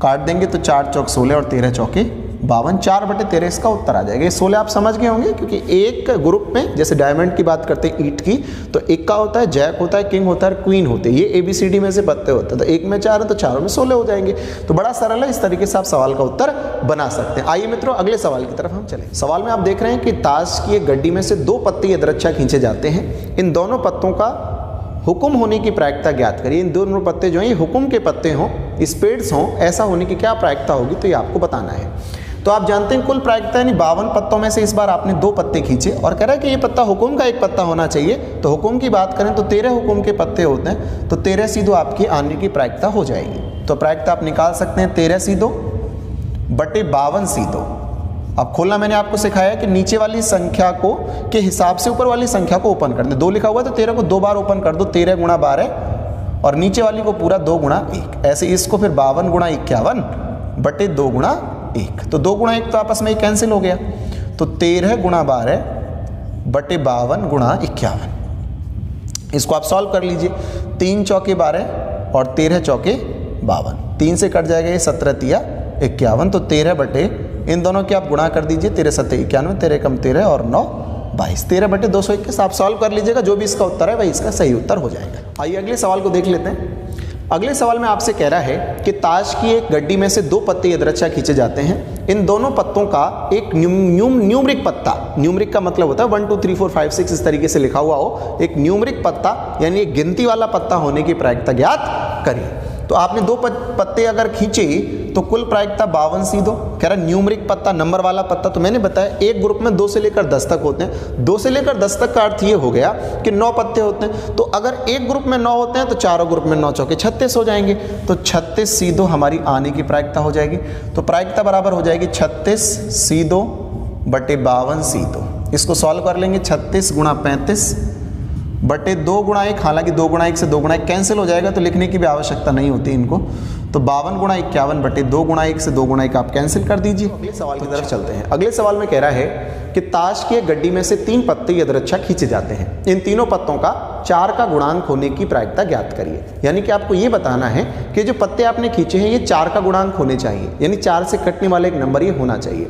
काट देंगे तो 4 चौक 16 और 13 चौके 52, 4/13 इसका उत्तर आ जाएगा। 16 आप समझ गए होंगे, क्योंकि एक ग्रुप में जैसे डायमंड की बात करते हैं ईंट की, तो इक्का होता है, जैक होता है, किंग होता है, क्वीन होते हैं, ये ABCD में से पत्ते होते हैं। तो एक में 4 है तो चारों में 16 हो जाएंगे। तो बड़ा सरल है, इस तरीके से आप सवाल का उत्तर बना सकते हैं। आइए मित्रों अगले सवाल की तरफ हम चलें। सवाल में आप देख रहे हैं कि ताश की एक गड्डी में से 2 पत्ते यदृच्छा खींचे जाते हैं, इन दोनों पत्तों का हुक्म होने की प्रायिकता ज्ञात करिए। इन दोनों पत्ते जो हैं ये हुक्म के पत्ते हों, स्पेड्स हों, ऐसा होने की क्या प्रायिकता होगी, तो ये आपको बताना है। तो आप जानते हैं कुल प्रायिकता यानी 52 पत्तों में से इस बार आपने 2 पत्ते खींचे और कह रहा है कि ये पत्ता हुक्म का एक पत्ता होना चाहिए। तो हुक्म की बात करें तो 13 हुक्म के पत्ते होते हैं, तो 13C2 आपकी आने की प्रायिकता हो जाएगी। तो प्रायिकता आप निकाल सकते हैं 13C2 बटे 52C2। अब खोलना मैंने आपको सिखाया कि नीचे वाली संख्या को के हिसाब से ऊपर वाली संख्या को ओपन कर दे। 2 लिखा हुआ तो 13 को 2 बार ओपन कर दो, 13 गुणा 12 और नीचे वाली को पूरा 2 गुणा 1। ऐसे इसको फिर 52 गुणा 51 बटे 2 गुणा 1। तो 2 गुणा 1 तो आपस में ही कैंसिल हो गया, तो 13 गुणा 12 बटे 52 गुणा 51। इसको आप सॉल्व कर लीजिए। 3 चौके 12 और 13 चौके 52, 3 से कट जाएगा ये 17 तिया 51, तो 13 बटे इन दोनों के आप गुणा कर दीजिए, 13 7 91, 13 कम 13 और 9 22, 13 बटे 221। आप सॉल्व कर लीजिएगा, जो भी इसका उत्तर है वही इसका सही उत्तर हो जाएगा। आइए अगले सवाल को देख लेते हैं। अगले सवाल में आपसे कह रहा है कि ताश की एक गड्डी में से 2 पत्ते यदृच्छा खींचे जाते हैं। इन दोनों पत्तों का एक न्यूमरिक पत्ता, न्यूमरिक का मतलब होता है 1 2 3 4 5 6 इस तरीके से लिखा हुआ हो, एक न्यूमरिक पत्ता यानी एक गिनती वाला पत्ता होने की प्रायिकता ज्ञात करिए। तो आपने 2 पत्ते अगर खींचे तो कुल प्रायिकता 52 सीधो। कह रहा न्यूमरिक पत्ता, नंबर वाला पत्ता, तो मैंने बताया एक ग्रुप में 2 से लेकर 10 तक होते हैं। 2 से लेकर 10 तक का अर्थ ये हो गया कि 9 पत्ते होते हैं। तो अगर एक ग्रुप में 9 होते हैं तो चारों ग्रुप में 9 चौके 36 हो जाएंगे, तो 36 सीधो हमारी आने की प्रायिकता हो जाएगी। तो प्रायिकता बराबर हो जाएगी 36 सीधो बटे 52 सीधो। इसको सॉल्व कर लेंगे, 36 गुणा 35 बटे 2 गुणा 1, हालांकि 2 गुणा 1 से 2 गुणा 1 कैंसिल हो जाएगा तो लिखने की भी आवश्यकता नहीं होती इनको। तो 52 गुणा 51 बटे 2 गुणा 1 से 2 गुणा 1 आप कैंसिल कर दीजिए। अगले सवाल की तरफ चलते हैं। अगले सवाल में कह रहा है कि ताश की एक गड्डी में से 3 पत्ते यदृच्छा खींचे जाते हैं। इन तीनों पत्तों का 4 का गुणांक होने की प्रायिकता ज्ञात करिए। यानी कि आपको ये बताना है कि जो पत्ते आपने खींचे हैं ये 4 का गुणांक होने चाहिए, यानी 4 से कटने वाला एक नंबर ये होना चाहिए।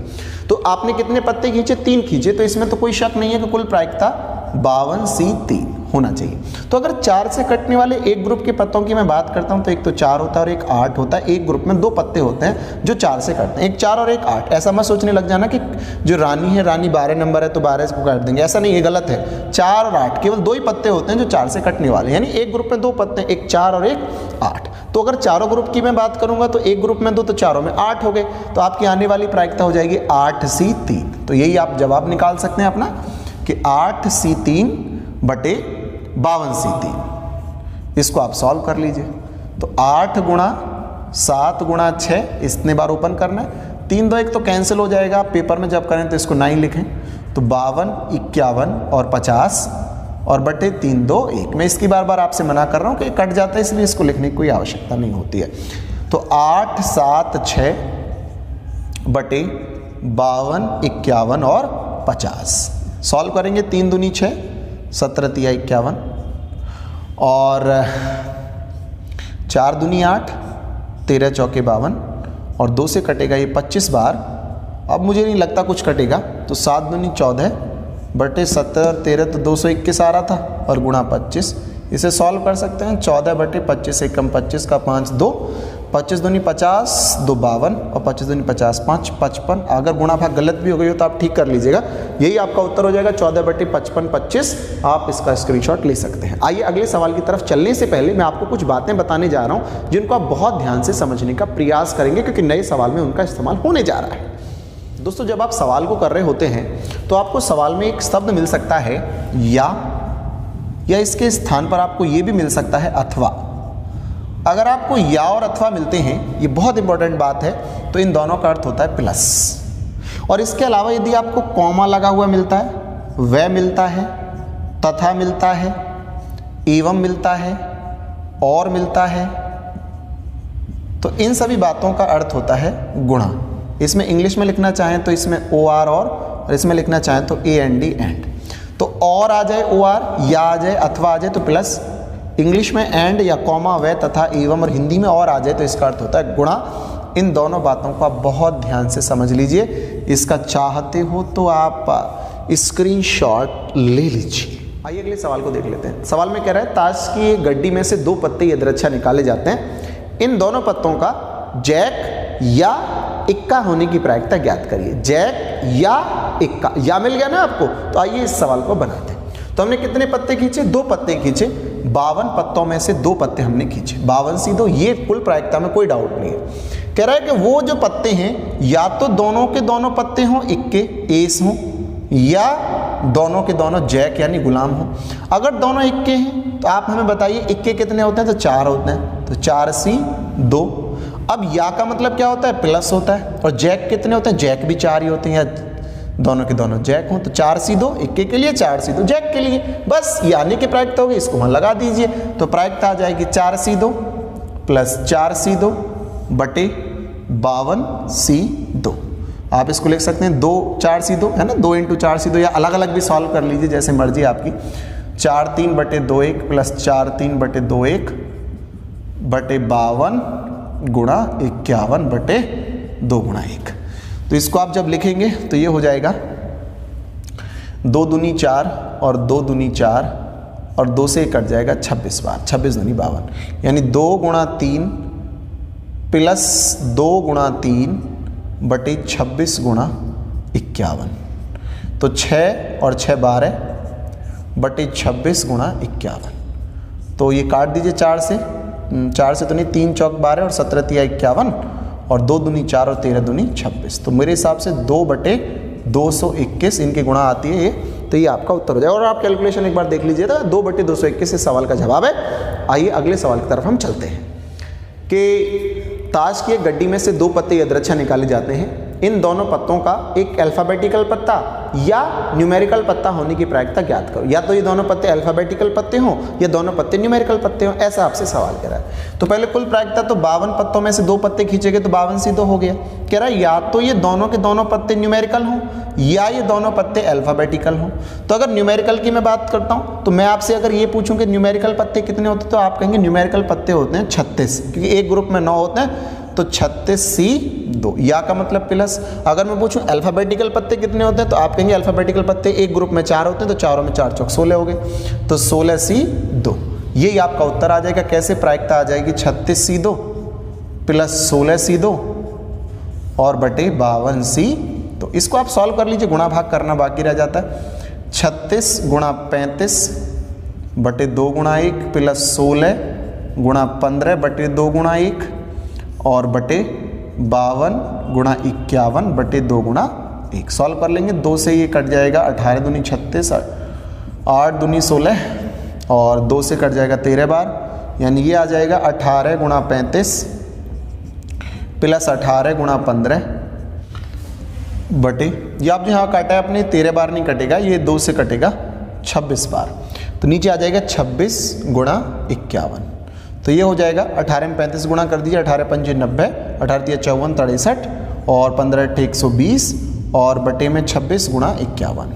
तो आपने कितने पत्ते खींचे? 3 खींचे, तो इसमें तो कोई शक नहीं है कि कुल प्रायिकता 52C3 होना चाहिए। तो अगर 4 से कटने वाले एक ग्रुप के पत्तों की मैं बात करता हूं तो एक तो 4 होता है और एक 8 होता है। एक ग्रुप में 2 पत्ते होते हैं जो 4 से कटते हैं, एक 4 और एक 8। ऐसा मत सोचने लग जाना कि जो रानी है, रानी 12 नंबर है तो 12 को काट देंगे, ऐसा नहीं, ये गलत है। 4 और 8 केवल 2 ही पत्ते होते हैं जो 4 से कटने वाले, यानी एक ग्रुप में 2 पत्ते, एक 4 और एक 8। तो अगर चारों ग्रुप की मैं बात करूंगा तो एक ग्रुप में 2 तो चारों में 8 हो गए, तो आपकी आने वाली प्रायिकता हो जाएगी 8C3। तो यही आप जवाब निकाल सकते हैं अपना कि 8C3 बटे 52C3। इसको आप सॉल्व कर लीजिए। तो 8 गुणा 7 गुणा 6 इतने बार ओपन करना है, 3 2 1 तो कैंसिल हो जाएगा। आप पेपर में जब करें तो इसको 9 लिखें, तो 52 51 और 50 और बटे 3 2 1। मैं इसकी बार बार आपसे मना कर रहा हूँ कि कट जाता है, इसलिए इसको लिखने की कोई आवश्यकता नहीं होती है। तो 8 7 6 बटे 52 51 और 50 सॉल्व करेंगे। 3 दूनी 6, 17 तिया 51 और 4 दूनी 8, 13 चौके 52 और 2 से कटेगा ये 25 बार। अब मुझे नहीं लगता कुछ कटेगा, तो 7 दूनी 14 बटे 17 और 13 तो 221 आ रहा था और गुणा 25। इसे सॉल्व कर सकते हैं। 14 बटे 25 से कम 25 का 5 2, 25 दूनी 50 2 52 और 25 दूनी 50 5 55। अगर गुणा भाग गलत भी हो गई हो तो आप ठीक कर लीजिएगा, यही आपका उत्तर हो जाएगा 14 बटे 55 25। आप इसका स्क्रीनशॉट ले सकते हैं। आइए अगले सवाल की तरफ चलने से पहले मैं आपको कुछ बातें बताने जा रहा हूँ जिनको आप बहुत ध्यान से समझने का प्रयास करेंगे, क्योंकि नए सवाल में उनका इस्तेमाल होने जा रहा है। दोस्तों, जब आप सवाल को कर रहे होते हैं तो आपको सवाल में एक शब्द मिल सकता है या इसके स्थान पर आपको ये भी मिल सकता है अथवा। अगर आपको या और अथवा मिलते हैं, ये बहुत इंपॉर्टेंट बात है, तो इन दोनों का अर्थ होता है प्लस। और इसके अलावा यदि आपको कॉमा लगा हुआ मिलता है, वह मिलता है, तथा मिलता है, एवं मिलता है, और मिलता है, तो इन सभी बातों का अर्थ होता है गुणा। इसमें इंग्लिश में लिखना चाहें तो इसमें OR और इसमें लिखना चाहें तो AND एंड। तो और आ जाए OR, या आ जाए, अथवा आ जाए तो प्लस। इंग्लिश में एंड या कॉमा, वह, तथा, एवं और हिंदी में और आ जाए तो इसका अर्थ होता है गुणा। इन दोनों बातों को आप बहुत ध्यान से समझ लीजिए। इसका चाहते हो तो आप स्क्रीनशॉट ले लीजिए। आइए अगले सवाल को देख लेते हैं। सवाल में कह रहा है ताश की गड्डी में से 2 पत्ते यदृच्छा निकाले जाते हैं। इन दोनों पत्तों का जैक या इक्का होने की प्रायिकता ज्ञात करिए। जैक या इक्का, या मिल गया ना आपको। तो आइए इस सवाल को बनाते हैं। तो हमने कितने पत्ते खींचे? 2 पत्ते खींचे। 52 पत्तों में से 2 पत्ते हमने खींचे। 52C2, ये कुल प्रायिकता में कोई डाउट नहीं है। कह रहा है कि वो जो पत्ते हैं या तो दोनों के दोनों पत्ते हों, इक्के एस हों, या दोनों के दोनों जैक यानी गुलाम हों। अगर दोनों इक्के हैं तो आप हमें बताइए इक्के कितने होते हैं? तो 4 होते हैं, तो 4C2। अब या का मतलब क्या होता है, प्लस होता है। और जैक कितने होते हैं, जैक भी 4 ही होते हैं, या दोनों के दोनों जैक हों तो 4C2, इक्के के लिए 4C2 जैक के लिए, बस यानी कि प्रायिकता होगी, इसको वहां लगा दीजिए। तो प्रायिकता आ जाएगी 4C2 प्लस 4C2 बटे 52C2। आप इसको लिख सकते हैं 2 4C2 है ना, 2 × 4C2, या अलग अलग भी सॉल्व कर लीजिए जैसे मर्जी आपकी। 4×3 बटे 2×1 प्लस 4×3 बटे 2×1 बटे 52 गुणा 51 बटे 2×1। तो इसको आप जब लिखेंगे तो ये हो जाएगा 2 दूनी 4 और 2 दूनी 4 और 2 से कट जाएगा 26 बार, 26 दूनी 52, यानी 2 × 3 प्लस 2 × 3 बटे 26 × 51। तो 6 और 6 12 बटे 26 × 51। तो ये काट दीजिए 4 से तो नहीं, 3 चौक 12 और 17 तिया 51 और 2 दूनी 4 और 13 दूनी 26। तो मेरे हिसाब से 2 बटे 221 इनकी गुणा आती है ये, तो ये आपका उत्तर हो जाएगा। और आप कैलकुलेशन एक बार देख लीजिएगा, 2 बटे 221 इस सवाल का जवाब है। आइए अगले सवाल की तरफ हम चलते हैं कि ताश की एक गड्डी में से 2 पत्ते यदृच्छा निकाले जाते हैं। इन दोनों पत्तों का एक अल्फाबेटिकल पत्ता या न्यूमेरिकल पत्ता होने की प्रायिकता ज्ञात करो। या तो ये दोनों पत्ते अल्फाबेटिकल पत्ते हों या दोनों पत्ते न्यूमेरिकल पत्ते हों, ऐसा आपसे सवाल कह रहा है। तो पहले कुल प्रायिकता तो 52 पत्तों में से 2 पत्ते खींचेंगे तो 52C2 हो गया। कह रहा है या तो ये दोनों के दोनों पत्ते न्यूमेरिकल हों या ये दोनों पत्ते अल्फाबेटिकल हों। तो अगर न्यूमेरिकल की मैं बात करता हूँ तो मैं आपसे अगर ये पूछूं कि न्यूमेरिकल पत्ते कितने होते हैं, तो आप कहेंगे न्यूमेरिकल पत्ते होते हैं 36, क्योंकि एक ग्रुप में 9 होते हैं, तो 36C2। या का मतलब प्लस। अगर मैं पूछूं अल्फाबेटिकल पत्ते कितने होते हैं, तो आप कहेंगे अल्फाबेटिकल पत्ते एक ग्रुप में 4 होते हैं, तो चारों में 4 चौक 16 हो गए, तो 16C2। यही आपका उत्तर आ जाएगा। कैसे प्रायिकता आ जाएगी, 36C2 प्लस 16C2 और बटे 52C। तो इसको आप सॉल्व कर लीजिए, गुणा भाग करना बाकी रह जाता है। 36 × 35 बटे 2×1 प्लस 16 × 15 बटे 2×1 और बटे 52 × 51 बटे 2×1। सॉल्व कर लेंगे, 2 से ये कट जाएगा 18 दूनी 36, 8 दूनी 16 और 2 से कट जाएगा 13 बार, यानी ये आ जाएगा 18 × 35 प्लस 18 × 15 बटे, ये आप यहाँ काटा है अपने 13 बार नहीं कटेगा, ये 2 से कटेगा 26 बार, तो नीचे आ जाएगा 26 × 51। तो ये हो जाएगा 18 में 35 गुणा कर दीजिए, 18 पंजे 90, 18 तिया 54 63 और 15 अट्ठे 120 और बटे में 26 × 51।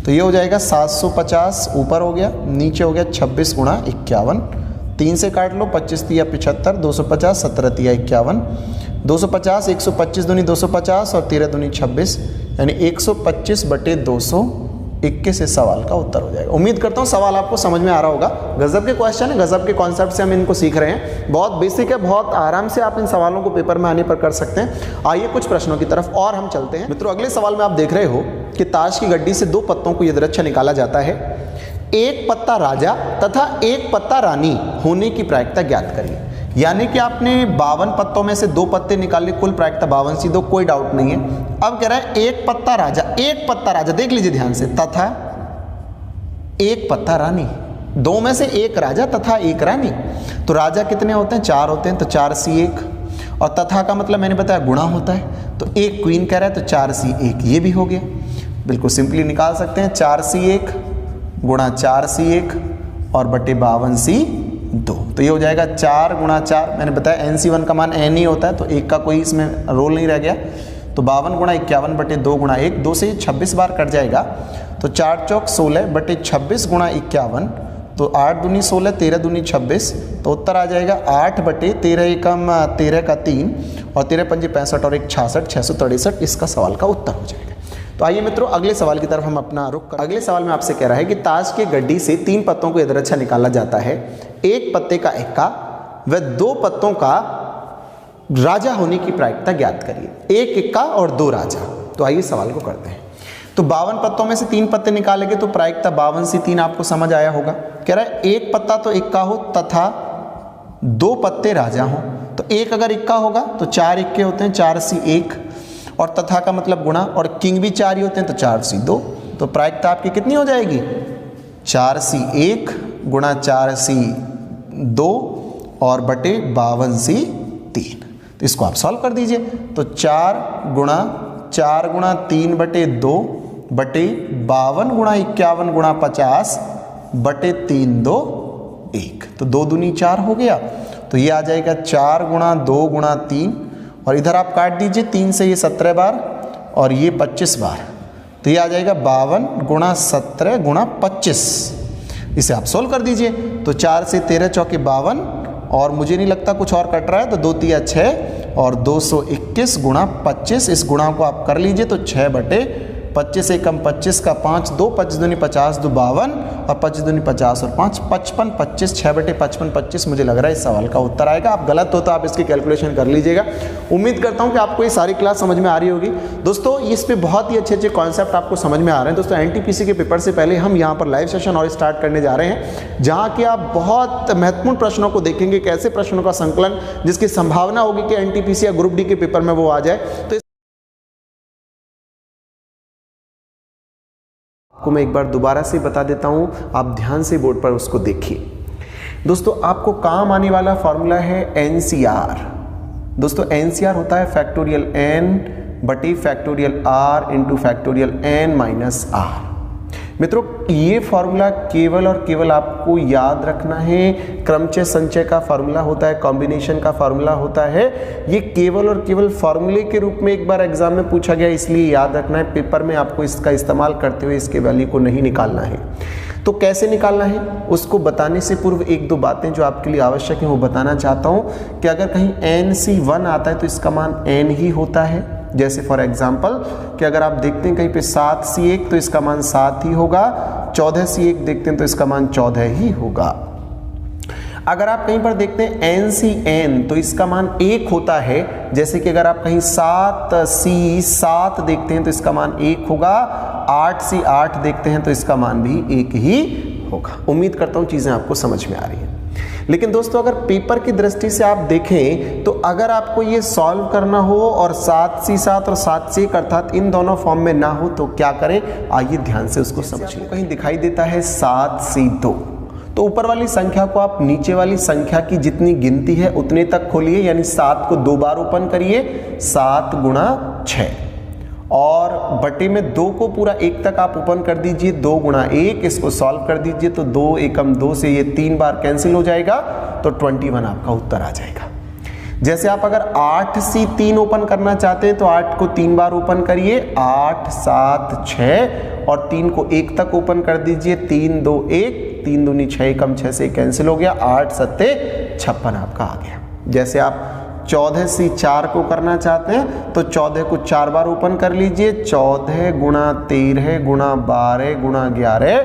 तो ये हो जाएगा 750 ऊपर हो गया, नीचे हो गया 26 × 51। 3 से काट लो, 25 तिया 75, 250, 17 तिया 51, 250, 125 दूनी 250 और 13 दूनी 26, यानी 125 बटे 221 इस सवाल का उत्तर हो जाएगा। उम्मीद करता हूँ सवाल आपको समझ में आ रहा होगा। गजब के क्वेश्चन है, गजब के कॉन्सेप्ट से हम इनको सीख रहे हैं। बहुत बेसिक है, बहुत आराम से आप इन सवालों को पेपर में आने पर कर सकते हैं। आइए कुछ प्रश्नों की तरफ और हम चलते हैं। मित्रों, अगले सवाल में आप देख रहे हो कि ताश की गड्डी से 2 पत्तों को यदृच्छा निकाला जाता है। एक पत्ता राजा तथा एक पत्ता रानी होने की प्रायिकता ज्ञात करिए। यानी कि आपने 52 पत्तों में से 2 पत्ते निकाले, कुल प्रायिकता 52C2, कोई डाउट नहीं है। अब कह रहा है एक पत्ता राजा, देख लीजिए ध्यान से, तथा एक पत्ता रानी, 2 में से एक राजा तथा एक रानी। तो राजा कितने होते हैं, 4 होते हैं, तो 4C1, और तथा का मतलब मैंने बताया गुणा होता है, तो एक क्वीन कह रहा है तो 4C1, ये भी हो गया। बिल्कुल सिंपली निकाल सकते हैं, 4C1 गुणा 4C1 और बटे 52C2। तो ये हो जाएगा 4 × 4, मैंने बताया NC1 का मान n ही होता है, तो एक का कोई इसमें रोल नहीं रह गया। तो 52 × 51 बटे 2×1, 2 से 26 बार कट जाएगा, तो 4 चौक 16 बटे 26 × 51, तो 8 दूनी 16, 13 दूनी 26, तो उत्तर आ जाएगा 8 बटे 13 एकम 13 का 3 और 13 पंजे 65 और 1 66, 663 इसका सवाल का उत्तर हो जाएगा। तो आइए मित्रों, अगले सवाल की तरफ हम अपना रुख कर। अगले सवाल में आपसे कह रहा है कि ताश की गड्डी से 3 पत्तों को यदृच्छा निकाला जाता है। एक पत्ते का इक्का व 2 पत्तों का राजा होने की प्रायिकता ज्ञात करिए। एक इक्का और 2 राजा। तो आइए सवाल को करते हैं। तो 52 पत्तों में से 3 पत्ते निकालेंगे तो प्रायिकता 52C3 आपको समझ आया होगा। कह रहा है एक पत्ता तो इक्का हो तथा 2 पत्ते राजा हो। तो एक अगर इक्का होगा तो 4 इक्के होते हैं, 4C1, और तथा का मतलब गुणा, और किंग भी 4 ही होते हैं, तो 4C2। तो प्रायिकता आपकी कितनी हो जाएगी, 4C1 गुणा 4C2 और बटे 52C 3। तो इसको आप सॉल्व कर दीजिए। तो 4 गुणा 3 बटे 2 बटे 52 गुणा 51 गुणा 50 बटे 3 2 1। तो 2 दूनी 4 हो गया। तो ये आ जाएगा 4 गुणा 2 गुणा 3 और इधर आप काट दीजिए 3 से ये 17 बार और ये 25 बार। तो ये आ जाएगा 52 गुणा 17 गुणा 25। इसे आप सोल्व कर दीजिए। तो 4 से 13 चौके 52 और मुझे नहीं लगता कुछ और कट रहा है, तो 2 तिया 6 और 221 गुणा 25। इस गुणा को आप कर लीजिए तो 6 बटे 25 एकम 25 का 5 2 25 दूनी 50 2 52 और 25 दूनी 50 और 5 55 25 6 बटे 55 25 मुझे लग रहा है इस सवाल का उत्तर आएगा। आप गलत हो तो आप इसकी कैलकुलेशन कर लीजिएगा। उम्मीद करता हूं कि आपको ये सारी क्लास समझ में आ रही होगी। दोस्तों इस पे बहुत ही अच्छे कॉन्सेप्ट आपको समझ में आ रहे हैं। दोस्तों एनटीपीसी के पेपर से पहले हम यहाँ पर लाइव सेशन और स्टार्ट करने जा रहे हैं, जहाँ कि आप बहुत महत्वपूर्ण प्रश्नों को देखेंगे, कैसे प्रश्नों का संकलन जिसकी संभावना होगी कि एनटीपीसी या ग्रुप डी के पेपर में वो आ जाए। तो को मैं एक बार दोबारा से बता देता हूं, आप ध्यान से बोर्ड पर उसको देखिए। दोस्तों आपको काम आने वाला फॉर्मूला है एनसीआर। दोस्तों एनसीआर होता है factorial N by factorial R into factorial N minus R. मित्रों ये फॉर्मूला केवल और केवल आपको याद रखना है, क्रमचय संचय का फॉर्मूला होता है, कॉम्बिनेशन का फॉर्मूला होता है। ये केवल और केवल फॉर्मूले के रूप में एक बार एग्जाम में पूछा गया, इसलिए याद रखना है। पेपर में आपको इसका इस्तेमाल करते हुए इसके वैल्यू को नहीं निकालना है। तो कैसे निकालना है उसको बताने से पूर्व एक दो बातें जो आपके लिए आवश्यक हैं वो बताना चाहता हूँ कि अगर कहीं NC1 आता है तो इसका मान n ही होता है। जैसे फॉर एग्जाम्पल कि अगर आप देखते हैं कहीं पे 7C1 तो इसका मान 7 ही होगा, 14C1 देखते हैं तो इसका मान 14 ही होगा। अगर आप कहीं पर देखते हैं NCN तो इसका मान 1 होता है। जैसे कि अगर आप कहीं 7C7 देखते हैं तो इसका मान 1 होगा, 8C8 देखते हैं तो इसका मान भी 1 ही होगा। उम्मीद करता हूँ चीज़ें आपको समझ में आ रही हैं। लेकिन दोस्तों अगर पेपर की दृष्टि से आप देखें तो अगर आपको ये सॉल्व करना हो और 7C7 और 7C1 अर्थात इन दोनों फॉर्म में ना हो तो क्या करें, आइए ध्यान से उसको समझिए। कहीं दिखाई देता है 7C2 तो ऊपर वाली संख्या को आप नीचे वाली संख्या की जितनी गिनती है उतने तक खोलिए, यानी 7 को 2 बार ओपन करिए, 7 गुणा 6 और बटे में 2 को पूरा 1 तक आप ओपन कर दीजिए, 2 गुणा 1। इसको सॉल्व कर दीजिए तो 2 एकम 2 से ये 3 बार कैंसिल हो जाएगा तो 21 आपका उत्तर आ जाएगा। जैसे आप अगर 8C3 ओपन करना चाहते हैं तो 8 को 3 बार ओपन करिए, 8 7 6 और 3 को 1 तक ओपन कर दीजिए, 3 2 1, 3 दूनी 6 एकम 6 से कैंसिल हो गया, 8 7 56 आपका आ गया। जैसे आप 14C4 को करना चाहते हैं तो 14 को 4 बार ओपन कर लीजिए, 14 गुणा 13 गुणा 12 गुणा 11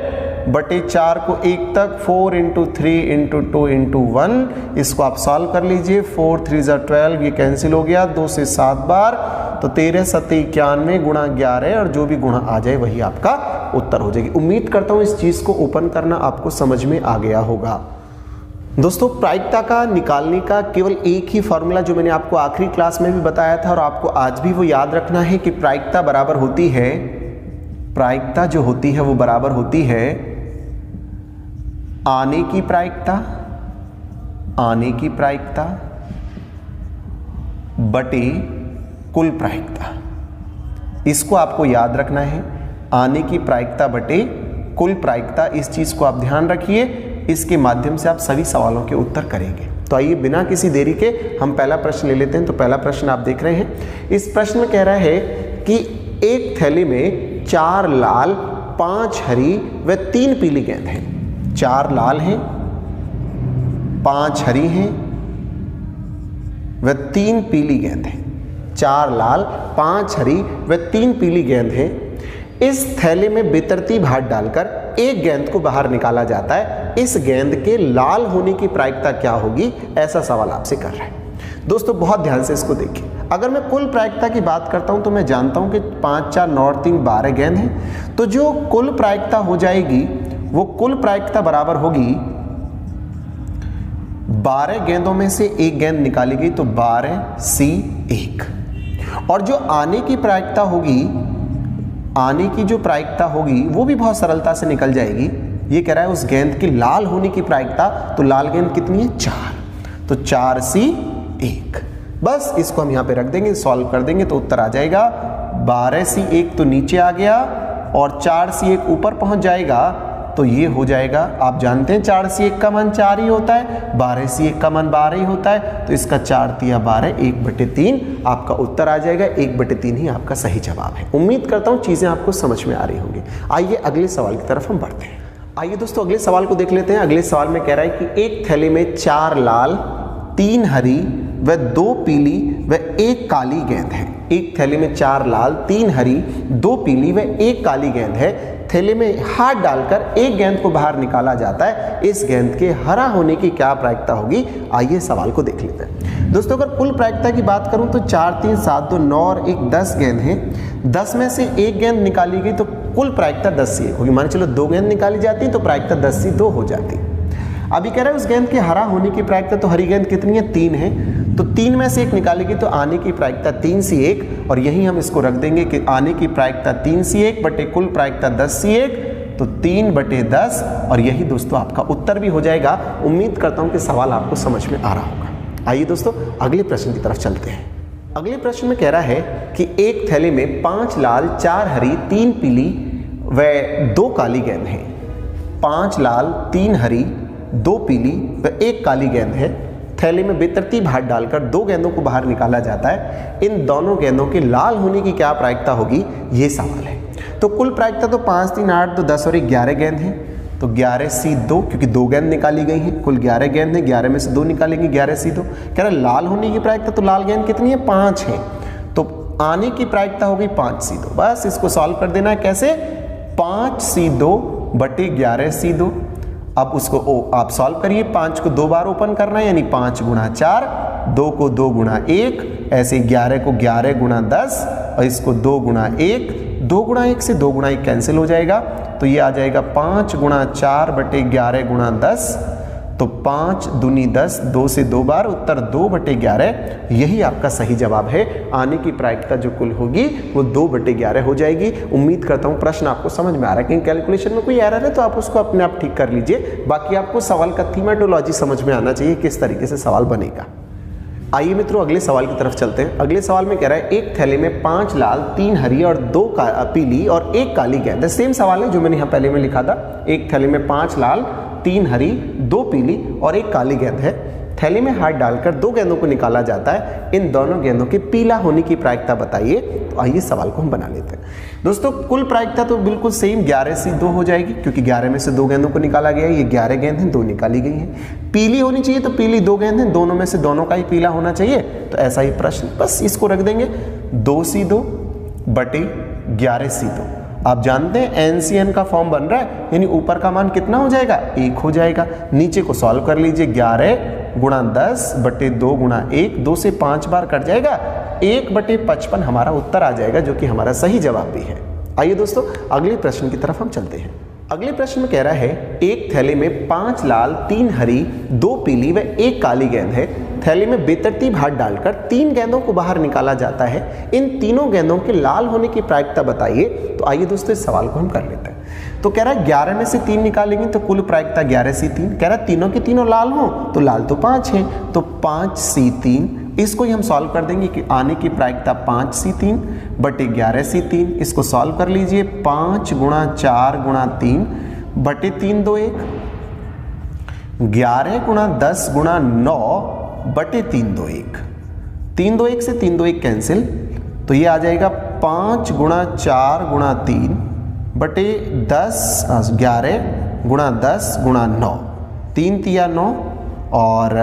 बटे 4 को 1 तक, 4 इंटू 3 इंटू 2 इंटू 1। इसको आप सॉल्व कर लीजिए, 4 3 12 ये कैंसिल हो गया, 2 से 7 बार तो 13 7 91 गुणा 11 और जो भी गुणा आ जाए वही आपका उत्तर हो जाएगी। उम्मीद करता हूँ इस चीज़ को ओपन करना आपको समझ में आ गया होगा। दोस्तों प्रायिकता का निकालने का केवल एक ही फॉर्मूला जो मैंने आपको आखिरी क्लास में भी बताया था और आपको आज भी वो याद रखना है कि प्रायिकता बराबर होती है, प्रायिकता जो होती है वो बराबर होती है आने की प्रायिकता, आने की प्रायिकता बटे कुल प्रायिकता। इसको आपको याद रखना है, आने की प्रायिकता बटे कुल प्रायिकता। इस चीज़ को आप ध्यान रखिए, इसके माध्यम से आप सभी सवालों के उत्तर करेंगे। तो आइए बिना किसी देरी के हम पहला प्रश्न ले लेते हैं। तो पहला प्रश्न आप देख रहे हैं, इस प्रश्न में कह रहा है कि एक थैली में 4 लाल 5 हरी व 3 पीली गेंद हैं। 4 लाल हैं, 5 हरी हैं व 3 पीली गेंद हैं। 4 लाल 5 हरी व 3 पीली गेंद हैं। इस थैले में बेतरतीब हाथ डालकर एक गेंद को बाहर निकाला जाता है। इस गेंद के लाल होने की प्रायिकता क्या होगी, ऐसा सवाल आपसे कर रहा है। दोस्तों बहुत ध्यान से इसको देखिए। अगर मैं कुल प्रायिकता की बात करता हूं तो मैं जानता हूं कि 5 4 9 और 3 12 गेंद हैं। तो जो कुल प्रायिकता हो जाएगी वो कुल प्रायिकता बराबर होगी 12 गेंदों में से एक गेंद निकाली गई तो 12C1 और जो आने की प्रायिकता होगी, आने की जो प्रायिकता होगी वो भी बहुत सरलता से निकल जाएगी। ये कह रहा है उस गेंद की लाल होने की प्रायिकता, तो लाल गेंद कितनी है 4, तो 4C1। बस इसको हम यहाँ पे रख देंगे, सॉल्व कर देंगे तो उत्तर आ जाएगा 12C1 तो नीचे आ गया और 4C1 ऊपर पहुंच जाएगा तो ये हो जाएगा, आप जानते हैं 4C1 का मान 4 ही होता है, 12C1 का मान 12 ही होता है, तो इसका 4 तिया 12, 1/3 आपका उत्तर आ जाएगा। 1/3 ही आपका सही जवाब है। उम्मीद करता हूँ चीज़ें आपको समझ में आ रही होंगी। आइए अगले सवाल की तरफ हम बढ़ते हैं। आइए दोस्तों अगले सवाल को देख लेते हैं। अगले सवाल में कह रहा है कि एक थैले में 4 लाल 3 हरी व 2 पीली व 1 काली गेंद है। एक थैले में 4 लाल 3 हरी 2 पीली व 1 काली गेंद है। थैले में हाथ डालकर एक गेंद को बाहर निकाला जाता है। इस गेंद के हरा होने की क्या प्रायिकता होगी? आइए सवाल को देख लेते हैं। दोस्तों अगर कुल प्रायिकता की बात करूं तो 4 3 7 2 9 और 1 10 गेंद हैं। 10 में से एक गेंद निकाली गई तो कुल प्रायिकता 10C1 होगी। मान चलो 2 गेंद निकाली जाती तो प्रायिकता 10C2 हो जाती। अभी कह रहा है उस गेंद के हरा होने की प्रायिकता, तो हरी गेंद कितनी है? 3 है, तो 3 में से 1 निकालेगी तो आने की प्रायिकता 3C1 और यही हम इसको रख देंगे कि आने की प्रायिकता 3C1 बटे कुल प्रायिकता 10C1 तो 3/10 और यही दोस्तों आपका उत्तर भी हो जाएगा। उम्मीद करता हूं कि सवाल आपको समझ में आ रहा होगा। आइए दोस्तों अगले प्रश्न की तरफ चलते हैं। अगले प्रश्न में कह रहा है कि एक थैले में 5 लाल 4 हरी 3 पीली व 2 काली गेंद है। 5 लाल 3 हरी 2 पीली व 1 काली गेंद है। थैले में बेतरतीब हाथ डालकर 2 गेंदों को बाहर निकाला जाता है। इन दोनों गेंदों के लाल होने की क्या प्रायिकता होगी? ये सवाल है। तो कुल प्रायिकता तो 5 3 8 2 10 और 11 गेंद है, तो 11C2 क्योंकि 2 गेंद निकाली गई हैं, कुल 11 गेंद है, 11 में से 2 निकालेंगे 11C2। कह रहा लाल होने की प्रायिकता, तो लाल गेंद कितनी है? 5 है, तो आने की प्रायिकता हो गई 5C2। बस इसको सॉल्व कर देना है। कैसे? 5C2 बटे 11C2। अब उसको आप सॉल्व करिए। 5 को 2 बार ओपन करना है यानी 5 गुणा 4, 2 को 2 गुणा 1, ऐसे 11 को 11 गुणा 10 और इसको 2 गुणा 1, 2 गुणा 1 से 2 गुणा 1 कैंसिल हो जाएगा, तो ये आ जाएगा 5 गुणा 4 बटे 11 गुणा 10, तो 5 दूनी 10, 2 से 2 बार, उत्तर 2/11। यही आपका सही जवाब है। आने की प्रायिकता जो कुल होगी वो 2/11 हो जाएगी। उम्मीद करता हूँ प्रश्न आपको समझ में आ रहा है। कहीं कैलकुलेशन में कोई एरर है तो आप उसको अपने आप ठीक कर लीजिए। बाकी आपको सवाल का थीमेटोलॉजी समझ में आना चाहिए, किस तरीके से सवाल बनेगा। आइए मित्रों अगले सवाल की तरफ चलते हैं। अगले सवाल में कह रहा है एक थैले में 5 लाल 3 हरी और 2 पीली और 1 काली गेंद है। सेम सवाल है जो मैंने यहाँ पहले में लिखा था। एक थैले में 5 लाल 3 हरी 2 पीली और 1 काली गेंद है। थैले में हाथ डालकर 2 गेंदों को निकाला जाता है। इन दोनों गेंदों के पीला होने की प्रायिकता बताइए। तो आइए सवाल को हम बना लेते हैं। दोस्तों कुल प्रायिकता तो बिल्कुल सेम 11C2 हो जाएगी क्योंकि 11 में से 2 गेंदों को निकाला गया है। ये 11 गेंद हैं, 2 निकाली गई हैं। पीली होनी चाहिए तो पीली 2 गेंद हैं, दोनों में से दोनों का ही पीला होना चाहिए। तो ऐसा ही प्रश्न, बस इसको रख देंगे 2C2 बटे 11C2। आप जानते हैं NCN का फॉर्म बन रहा है यानी ऊपर का मान कितना हो जाएगा? 1 हो जाएगा। नीचे को सॉल्व कर लीजिए। 11 गुणा 10 बटे 2 गुणा 1, 2 से 5 बार कट जाएगा, 1/55 हमारा उत्तर आ जाएगा जो कि हमारा सही जवाब भी है। आइए दोस्तों अगले प्रश्न की तरफ हम चलते हैं। अगले प्रश्न में कह रहा है एक थैले में 5 लाल 3 हरी 2 पीली व 1 काली गेंद है। थैले में बेतरतीब हाथ डालकर 3 गेंदों को बाहर निकाला जाता है। इन तीनों गेंदों के लाल होने की प्रायिकता बताइए। तो आइए दोस्तों इस सवाल को हम कर लेते हैं। तो कह रहा है 11 में से 3 निकालेंगे तो कुल प्रायिकता 11C3। कह रहा है तीनों के तीनों लाल हो तो लाल तो 5 है, तो 5C3। इसको ही हम सॉल्व कर देंगे कि आने की प्रायिकता 5C3 बटे 11C3। इसको सॉल्व कर लीजिए। 5 गुणा 4 गुणा 3 बटे 3 2 1, 11 गुणा 10 गुणा 9 बटे 3 2 1, 3 2 1 से 3 2 1 कैंसिल, तो ये आ जाएगा 5 गुणा 4 गुणा 3 बटे 11 गुणा 10 गुणा 9, 3 तिया 9 और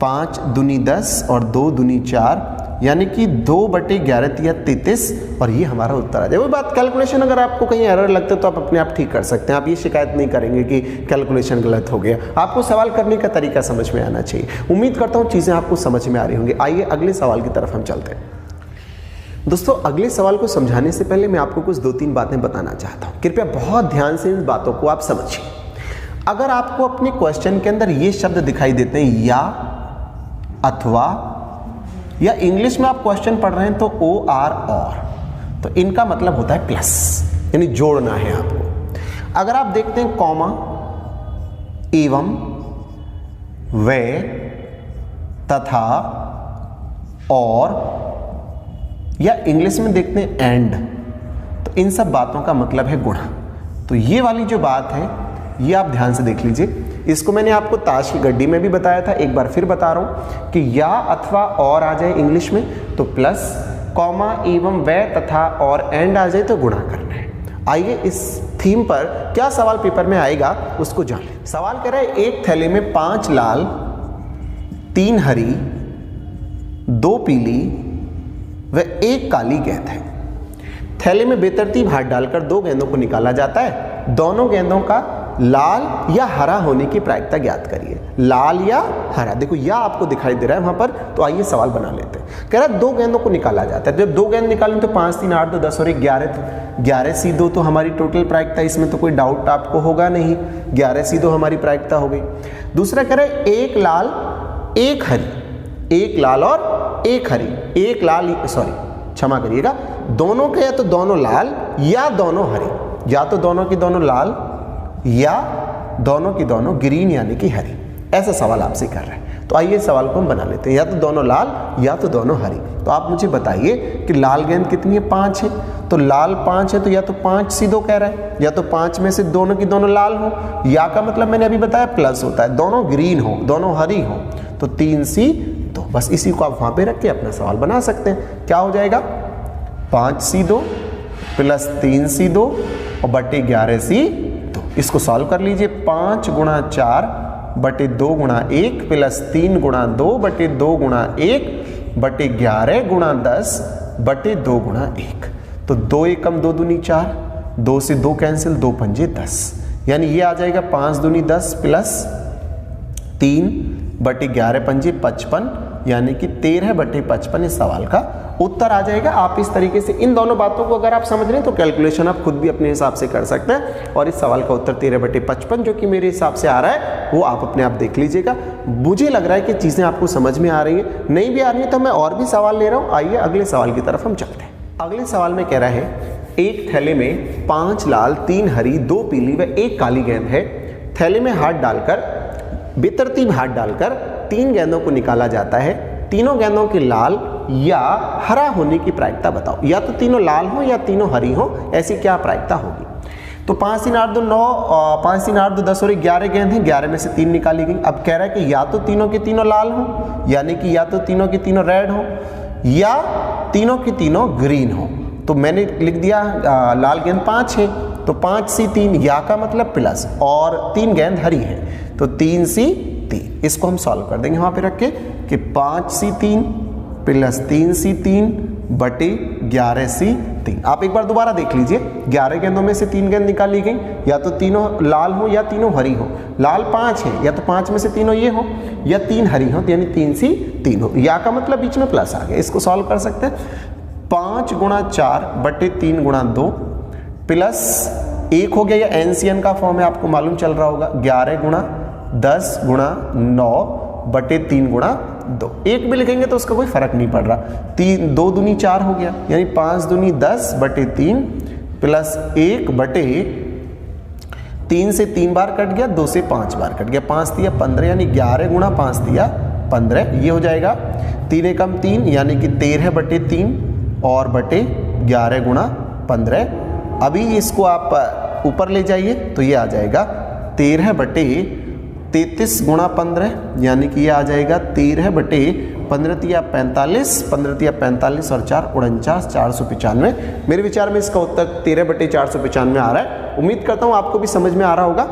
5 दूनी 10 और 2 दूनी 4 यानी कि 2/11 तिया 33 और ये हमारा उत्तर आ जाए। वो बात कैलकुलेशन अगर आपको कहीं एरर लगता है तो आप अपने आप ठीक कर सकते हैं। आप ये शिकायत नहीं करेंगे कि कैलकुलेशन गलत हो गया। आपको सवाल करने का तरीका समझ में आना चाहिए। उम्मीद करता हूँ चीज़ें आपको समझ में आ रही होंगी। आइए अगले सवाल की तरफ हम चलते हैं। दोस्तों अगले सवाल को समझाने से पहले मैं आपको कुछ 2-3 बातें बताना चाहता हूँ। कृपया बहुत ध्यान से इन बातों को आप समझिए। अगर आपको अपने क्वेश्चन के अंदर ये शब्द दिखाई देते हैं या, अथवा, या इंग्लिश में आप क्वेश्चन पढ़ रहे हैं तो और, तो इनका मतलब होता है प्लस, यानी जोड़ना है आपको। अगर आप देखते हैं कॉमा, एवं, वे, तथा, और, या इंग्लिश में देखते हैं एंड। तो इन सब बातों का मतलब है गुणा। तो ये वाली जो बात है ये आप ध्यान से देख लीजिए। इसको मैंने आपको ताश की गड्डी में भी बताया था, एक बार फिर बता रहा हूं कि या अथवा और आ जाए इंग्लिश में तो प्लस, कॉमा एवं व तथा और एंड आ जाए तो गुणा करना है। आइए इस थीम पर क्या सवाल पेपर में आएगा उसको जान लें। सवाल कह रहा है एक थैले में 5 लाल, 3 हरी, 2 पीली व 1 काली गेंद है। थैले में बेतरतीब हाथ डालकर 2 गेंदों को निकाला जाता है। दोनों गेंदों का लाल या हरा होने की प्रायिकता ज्ञात करिए। लाल या हरा, देखो या आपको दिखाई दे रहा है वहां पर, तो आइए सवाल बना लेते हैं। कह रहा है 2 गेंदों को निकाला जाता है। जब 2 गेंद निकालें तो 5 3 8 2 10 और 1 11, तो 11 सी 2 तो हमारी टोटल प्रायिकता, इसमें तो कोई डाउट आपको होगा नहीं, 11 सी 2 हमारी प्रायिकता हो गई। दूसरा कह रहा है 1 लाल 1 हरी, 1 लाल और 1 हरी, 1 लाल, सॉरी क्षमा करिएगा, दोनों के या तो दोनों लाल या दोनों हरी, या तो दोनों की दोनों लाल या दोनों की दोनों ग्रीन यानी कि हरी। ऐसा सवाल आपसे कर रहे हैं। तो आइए सवाल को हम बना लेते हैं, या तो दोनों लाल या तो दोनों हरी। तो आप मुझे बताइए कि लाल गेंद कितनी है, 5 है। तो लाल 5 है तो या तो 5 सी 2 कह रहा है, या तो 5 में से दोनों की दोनों लाल हो, या का मतलब मैंने अभी बताया प्लस होता है, दोनों ग्रीन हो, दोनों हरी हो, तो 3 सी 2। बस इसी को आप वहां पे रख के अपना सवाल बना सकते हैं। क्या हो जाएगा, 5 सी 2 प्लस 3 सी 2 और बटे 11 सी 2। इसको सॉल्व कर लीजिए। 5 गुणा 4 बटे 2 गुणा 1 प्लस 3 गुणा 2 बटे 2 गुणा 1 बटे 11 गुणा 10 बटे 2 गुणा 1। तो 2 एकम 2 दूनी 4, 2 से 2 कैंसिल, 2 पंजे 10, यानी ये आ जाएगा 5 दूनी 10 प्लस 3 बटे 11 पंजे 55, यानी कि 13 बटे 55 इस सवाल का उत्तर आ जाएगा। आप इस तरीके से इन दोनों बातों को अगर आप समझ रहे हैं तो कैलकुलेशन आप खुद भी अपने हिसाब से कर सकते हैं, और इस सवाल का उत्तर 13 बटे 55 जो कि मेरे हिसाब से आ रहा है वो आप अपने आप देख लीजिएगा। मुझे लग रहा है कि चीजें आपको समझ में आ रही है, नहीं भी आ रही है तो मैं और भी सवाल ले रहा हूं। आइए अगले सवाल की तरफ हम चलते हैं। अगले सवाल में कह रहा है एक थैले में 5 लाल, 3 हरी, 2 पीली व 1 काली गेंद है। थैले में हाथ डालकर, बेतरतीब हाथ डालकर 3 गेंदों को निकाला जाता है। तीनों गेंदों के लाल या हरा होने की प्रायिकता बताओ। या तो तीनों लाल हो या तीनों हरी हो, ऐसी क्या प्रायिकता होगी। तो 5 3 8 2 9, 5 3 8 2 10 और 11 गेंद हैं, 11 में से 3 निकाली गई। अब कह रहा है कि या तो तीनों के तीनों लाल हो, यानी कि या तो तीनों के तीनों रेड हो, या तीनों के तीनों ग्रीन हो। तो मैंने लिख दिया लाल गेंद 5 है तो 5 सी 3, या का मतलब प्लस, और 3 गेंद हरी है तो 3 सी 3। इसको हम सॉल्व कर देंगे वहां पे रख के कि 5 सी 3 प्लस 3 सी 3 बटे 11 सी 3। आप एक बार दोबारा देख लीजिए, 11 गेंदों में से 3 गेंद निकाली गई, या तो तीनों लाल हो या तीनों हरी हो। लाल 5 है, या तो 5 में से तीनों ये हो या 3 हरी हो, यानी 3 सी 3 हो। या का मतलब बीच में प्लस आ गया। इसको सॉल्व कर सकते हैं। 5 गुणा 4 बटे 3 गुणा 2 प्लस 1 हो गया, या एनसीएन का फॉर्म है आपको मालूम चल रहा होगा, 11 गुणा 10 गुणा 9 बटे 3 गुणा 2। 1 भी लिखेंगे तो उसका कोई फर्क नहीं पड़ रहा। 2 दूनी 4 हो गया, यानी 5 दूनी 10 बटे 3 प्लस 1 बटे 3 से 3 बार कट गया, 2 से 5 बार कट गया, 5 दिया 15, यानी 11 गुणा 5 दिया 15। ये हो जाएगा 3 एकम 3, यानी कि 13 बटे 3 और बटे 11 गुणा 15। अभी इसको आप ऊपर ले जाइए तो ये आ जाएगा 13 बटे 33 गुणा 15, यानी कि ये आ जाएगा 13 बटे 15 तिया 45, 15 तिया 45 और 4 49, 495। मेरे विचार में इसका उत्तर 13 बटे 495 आ रहा है। उम्मीद करता हूँ आपको भी समझ में आ रहा होगा।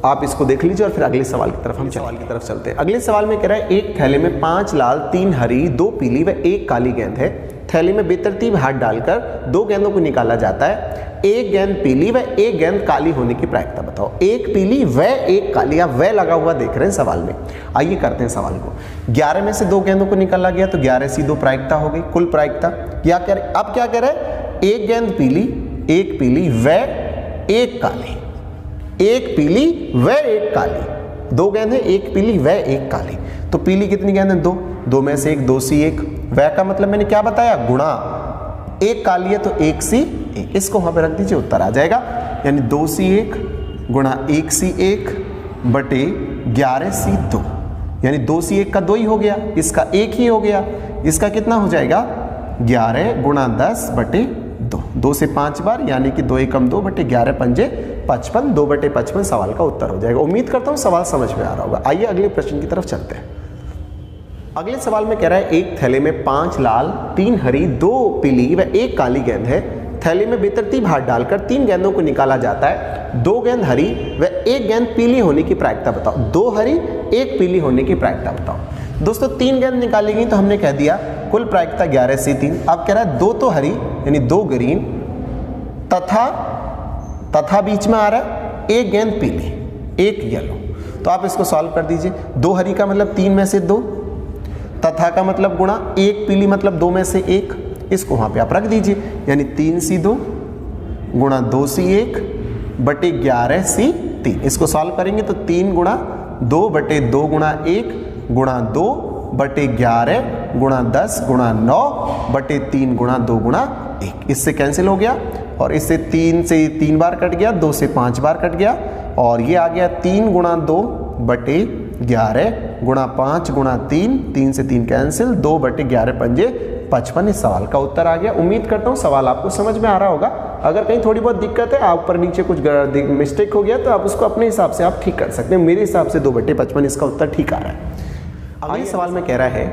आप इसको देख लीजिए और फिर अगले सवाल की तरफ हम चलते हैं। अगले सवाल में कह रहा है एक थैले में 5 लाल, 3 हरी, 2 पीली व 1 काली गेंद है। थैले में बेतरतीब हाथ डालकर 2 गेंदों को निकाला जाता है। 1 गेंद पीली व 1 गेंद काली होने की प्रायिकता बताओ। 1 पीली व 1 काली, आप वह लगा हुआ देख रहे हैं सवाल में। आइए करते हैं सवाल को। 11 में से 2 गेंदों को निकाला गया तो 11 सी 2 प्रायिकता हो गई, कुल प्रायिकता। क्या कह रहे, अब क्या कह रहे हैं, 1 गेंद पीली, 1 पीली व 1 काली, 1 पीली व 1 काली। 2 गेंद है, 1 पीली व 1 काली। तो पीली कितनी गेंद है, 2, 2 में से 1, 2 सी 1। वह का मतलब मैंने क्या बताया, गुणा। 1 काली है तो 1 सी 1, इसको वहां पे रख दीजिए, उत्तर आ जाएगा। यानी 2 सी 1 गुणा 1 सी 1 बटे 11 सी 2, यानी 2 से 1 का 2 ही हो गया, इसका 1 ही हो गया, इसका कितना हो जाएगा 11 गुणा 10 बटे 2, 2 से 5 बार यानी कि 2 एकम 2 बटे 11 पंजे 55, 2 बटे 55 सवाल का उत्तर हो जाएगा। उम्मीद करता हूँ सवाल समझ में आ रहा होगा। आइए अगले प्रश्न की तरफ चलते हैं। अगले सवाल में कह रहा है एक थैले में 5 लाल 3 हरी 2 पीली व 1 काली गेंद है। थैले में बेतरतीब हाथ डालकर 3 गेंदों को निकाला जाता है। 2 गेंद हरी व 1 गेंद पीली होने की प्रायिकता बताओ। 2 हरी 1 पीली होने की प्रायिकता बताओ। दोस्तों 3 गेंद निकाली गई तो हमने कह दिया कुल प्रायिकता 11 से 3। अब कह रहा है 2 तो हरी यानी 2 ग्रीन तथा बीच में आ रहा है 1 गेंद पीली 1 येलो। तो आप इसको सॉल्व कर दीजिए। 2 हरी का मतलब 3 में से 2, तथा का मतलब गुणा 1 पीली मतलब 2 में से 1, इसको वहां पे आप रख दीजिए यानी 3 सी 2 गुणा 2 सी 1 बटे 11 सी 3। इसको सॉल्व करेंगे तो 3 गुणा 2 बटे 2 गुणा 1 गुणा 2 बटे 11 गुणा 10 गुणा 9 बटे 3 गुणा 2 गुणा 1। इससे कैंसिल हो गया और इससे 3 से 3 बार कट गया, 2 से 5 बार कट गया और ये आ गया 3 गुणा 2 बटे 11 गुणा 5 गुणा 3, 3 से 3 कैंसिल, 2 बटे 11 पंजे 55। इस सवाल का उत्तर आ गया। उम्मीद करता हूँ सवाल आपको समझ में आ रहा होगा। अगर कहीं थोड़ी बहुत दिक्कत है, आप ऊपर नीचे कुछ मिस्टेक हो गया तो आप उसको अपने हिसाब से आप ठीक कर सकते हैं। मेरे हिसाब से 2 बटे 55 इसका उत्तर ठीक आ रहा है। अगले सवाल में कह रहा है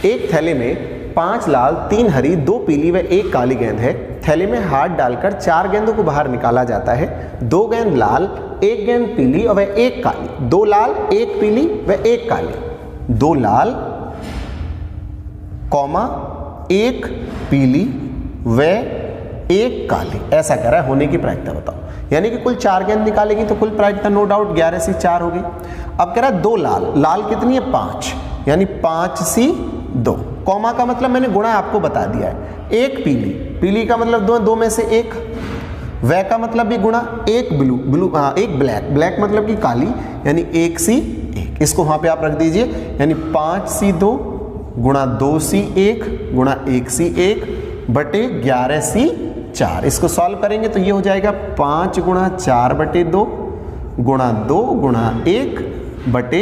एक थैले में 5 लाल 3 हरी 2 पीली व 1 काली गेंद है। थैले में हाथ डालकर 4 गेंदों को बाहर निकाला जाता है। 2 गेंद लाल 1 गेंद पीली और 1 काली। 2 लाल 1 पीली व 1 काली। 2 लाल कॉमा 1 पीली व 1 काली, ऐसा कह रहा है। होने की प्रायिकता बताओ। यानी कि कुल 4 गेंद निकालेगी तो कुल प्रायिकता नो डाउट 11 से 4 होगी। अब कह रहा है 2 लाल, लाल कितनी है 5 यानी 5 सी 2, कॉमा का मतलब मैंने गुणा आपको बता दिया है। 1 पीली, पीली का मतलब 2 में से 1, वह का मतलब भी गुणा, 1 ब्लू 1 ब्लैक, ब्लैक मतलब कि काली यानी 1 सी 1। इसको वहां पे आप रख दीजिए यानी 5 सी 2 गुणा 2 सी 1 गुणा 1 सी 1 बटे 11 सी 4। इसको सॉल्व करेंगे तो ये हो जाएगा 5 गुणा 4 बटे 2 गुणा 2 गुणा 1 बटे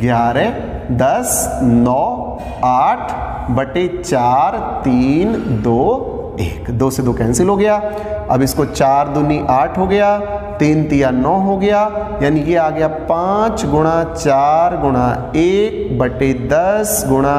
11 10 9 8 बटे 4 3 2 1। 2 से 2 कैंसिल हो गया। अब इसको 4 दूनी 8 हो गया, 3 तिया 9 हो गया यानी ये आ गया 5 गुणा 4 गुणा 1 बटे 10 गुणा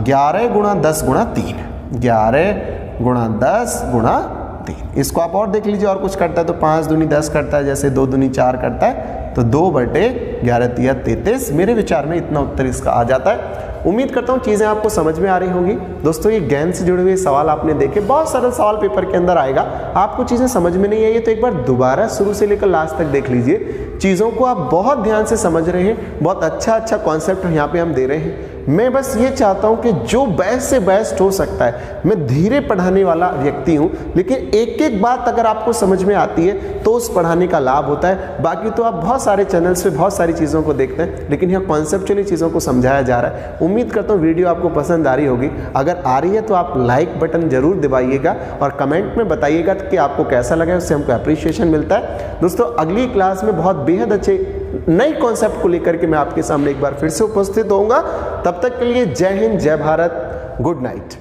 11 गुणा 10 गुणा 3, 11 गुणा 10 गुणा 3। इसको आप और देख लीजिए और कुछ करता है तो 5 दूनी 10 करता है, जैसे 2 दूनी 4 करता है तो 2 बटे 11 तिया 33। मेरे विचार में इतना उत्तर इसका आ जाता है। उम्मीद करता हूँ चीज़ें आपको समझ में आ रही होंगी। दोस्तों ये गेंद से जुड़े हुए सवाल आपने देखे, बहुत सरल सवाल पेपर के अंदर आएगा। आपको चीज़ें समझ में नहीं आई तो एक बार दोबारा शुरू से लेकर लास्ट तक देख लीजिए। चीज़ों को आप बहुत ध्यान से समझ रहे हैं, बहुत अच्छा कॉन्सेप्ट यहाँ पे हम दे रहे हैं। मैं बस ये चाहता हूँ कि जो बेस्ट से बेस्ट हो सकता है, मैं धीरे पढ़ाने वाला व्यक्ति हूँ, लेकिन एक एक बात अगर आपको समझ में आती है तो उस पढ़ाने का लाभ होता है। बाकी तो आप बहुत सारे चैनल्स पे बहुत सारी चीज़ों को देखते हैं, लेकिन यहाँ कॉन्सेप्चुअली चीज़ों को समझाया जा रहा है। उम्मीद करता हूँ वीडियो आपको पसंद आ रही होगी। अगर आ रही है तो आप लाइक बटन जरूर दबाइएगा और कमेंट में बताइएगा कि आपको कैसा लगा, उससे हमको अप्रिशिएशन मिलता है। दोस्तों अगली क्लास में बहुत बेहद अच्छे नए कॉन्सेप्ट को लेकर के मैं आपके सामने एक बार फिर से उपस्थित होऊंगा। तब तक के लिए जय हिंद, जय भारत, गुड नाइट।